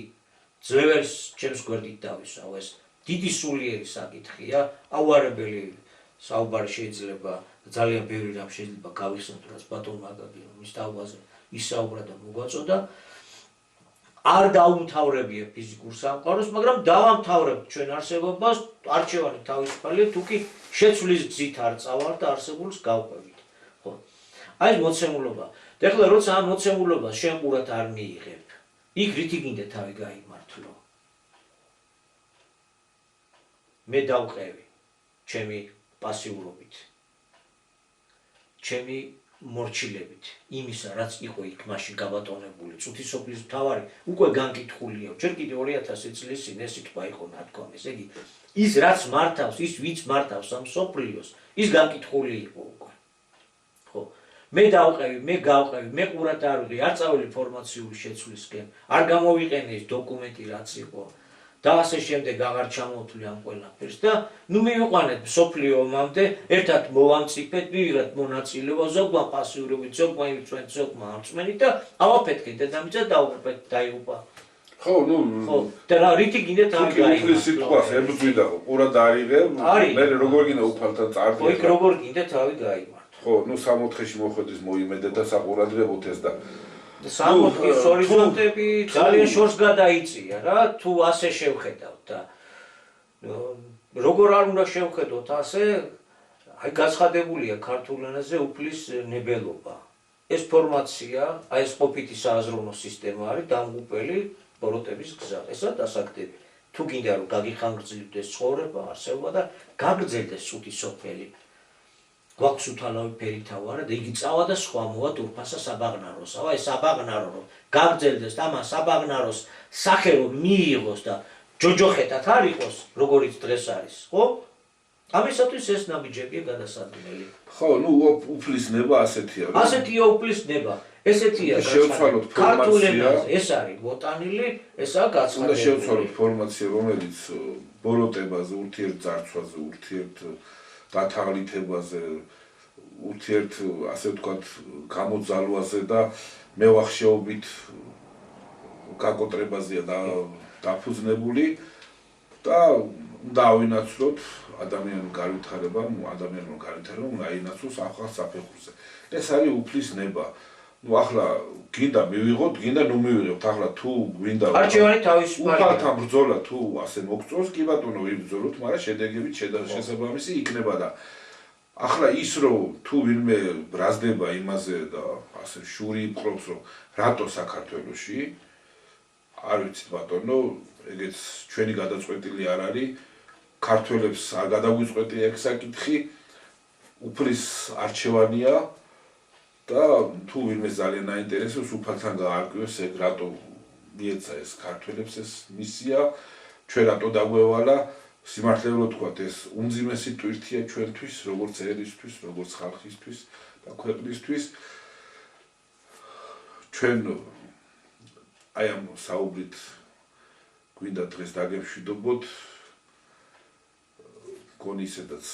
ძლეველს ჩემს გვერდით დავისვავ, ეს დიდი სულიერი საკითხია, აუარებელი საუბარი შეიძლება ძალიან ბევრი რამ შეიძლება გავიხსენოთ, რაც ბატონმა აკაკი მის თავაზე ისაუბრა და მოგვაწოდა. არ დაუმთავრებია ფიზიკურ სამყაროს, მაგრამ დავამთავრებ ჩვენ არსებობას, არჩევანი თავისუფალია, თუ კი შეცვლის გზით არ წავარ და არსებულს გავყვებით. ხო. აი მოცემულობა. და ახლა როცა ამ მოცემულობას შენ ყურად არ მიიღებ, იქ რითი გინდა თავი გაიმართლო? მე დავყევი ჩემი პასიურობით, ჩემი მორჩილებით, იმისა, რაც იყო იქ მაშინ გაბატონებული, წუთი სოფლის მთავარი, უკვე განკითხულია. ჯერ კიდევ 2000 წლის წინ ეს სიტყვა იყო ნათქვამი. ესე იგი, ის რაც მართავს, ის ვიც მართავს ამ სოფლიოს, ის განკითხული იყო უკვე. ხო. მე დავყევი, მე გავყევი, მე ყურად არ ვიღი, არ წავედი ფორმაციული შეცვლისკენ, არ გამოვიყენე ის დოკუმენტი რაც იყო. და ასე შემდეგ აღარ ჩამოვთვლი ამ ყველაფერს და ნუ მივიყვანეთ სოფლიო ომამდე, ერთად მოვამწიფეთ, მივიღეთ მონაწილეობა, ზოგმა პასიურობით, ზოგმა ირწმენით, ზოგმა არწმენით და ავაფეთქეთ დედამიწა დაუღბეთ დაიღუპა. ხო, ნუ ხო, და რა რითი გინდათ ამ გაიმართლა სიტყვას ებრძვიდა, ყურად არ იღებ, მე როგორ გინდა უფალთან წარდი. ხო, იქ როგორ გინდა თავი გაიმართლა. ხო, ნუ 64-ში მოხვედის მოიმედე და საყურადღებოთ ეს და სამოთხის ჰორიზონტები ძალიან შორს გადაიწია რა, თუ ასე შევხედავთ და როგორ არ უნდა შევხედოთ ასე, აი გაცხადებულია ქართულ ენაზე უფლის ნებელობა. ეს ფორმაცია, აი ეს ყოფითი სააზროვნო სისტემა არის დამღუპელი ბოროტების გზა. ესა დასაგდები. თუ გინდა რომ გაგიხანგრძლივდეს ცხოვრება, არსებობა და გაგრძელდეს წუთი სოფელი. გვაქვს უთანავი ფერითავარა და იგი წავა და სხვა მოვა დურფასა საბაღნაროს. აი საბაღნარო რომ გაგრძელდეს და ამას საბაღნაროს სახე რომ მიიღოს და ჯოჯოხეთად არ იყოს, როგორიც დღეს არის, ხო? ამისათვის ეს ნაბიჯებია გადასადგმელი. ხო, ნუ უფლის ნება ასეთია. ასეთია უფლის ნება. ესეთია შევცვალოთ ფორმაცია. ეს არის მოტანილი, ესაა გაცხადებული. უნდა შევცვალოთ ფორმაცია, რომელიც ბოროტებაზე, ურთიერთძარცვაზე, დათაღლითებაზე, ურთიერთ, ასე ვთქვათ, გამოძალვაზე და მევახშეობით გაკოტრებაზეა დაფუძნებული და უნდა ავინაცვლოთ ადამიანურ განვითარებამ, ადამიანურ განვითარებამ უნდა აინაცვლოს ახალ საფეხურზე. ეს არის უფლის ნება. ნუ ახლა გინდა მივიღოთ, გინდა ნუ მივიღებთ. ახლა თუ გვინდა არჩევანი თავისუფალია. უფალთან ბრძოლა თუ ასე მოგწონს, კი ბატონო ვიბრძოლოთ, მაგრამ შედეგებით შესაბამისი იქნება და ახლა ის რომ თუ ვინმე ბრაზდება იმაზე და ასე შური იპყრობს რომ რატო საქართველოში არ ვიცით ბატონო, ეგეც ჩვენი გადაწყვეტილი არ არის, ქართველებს არ გადაგვიწყვეტია ეგ საკითხი, უფლის არჩევანია და თუ ვინმე ძალიან აინტერესებს უფალთან გაარკვიოს ეგ რატო მიეცა ეს ქართველებს ეს მისია, ჩვენ რატო დაგვევალა, სიმართლე რომ ვთქვათ, ეს უმძიმესი ტვირთია ჩვენთვის, როგორც ერისთვის, როგორც ხალხისთვის და ქვეყნისთვის. ჩვენ აი ამ საუბრით გვინდა დღეს დაგემშვიდობოთ, გონი ისედაც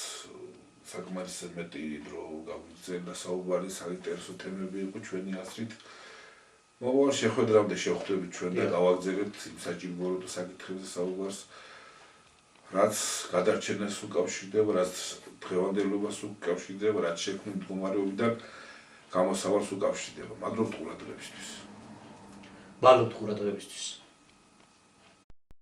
საკმარისად მეტი დრო გავიგრძელდა საუბარი, საინტერესო თემები იყო ჩვენი აზრით. მოვალ შეხვედრამდე შევხვდებით ჩვენ და გავაგრძელებთ იმ საჭიროებო საკითხებზე საუბარს, რაც გადარჩენას უკავშირდება, რაც დღევანდელობას უკავშირდება, რაც შექმნილ მდგომარეობიდან გამოსავალს უკავშირდება. მადლობთ ყურადღებისთვის. მადლობთ ყურადღებისთვის.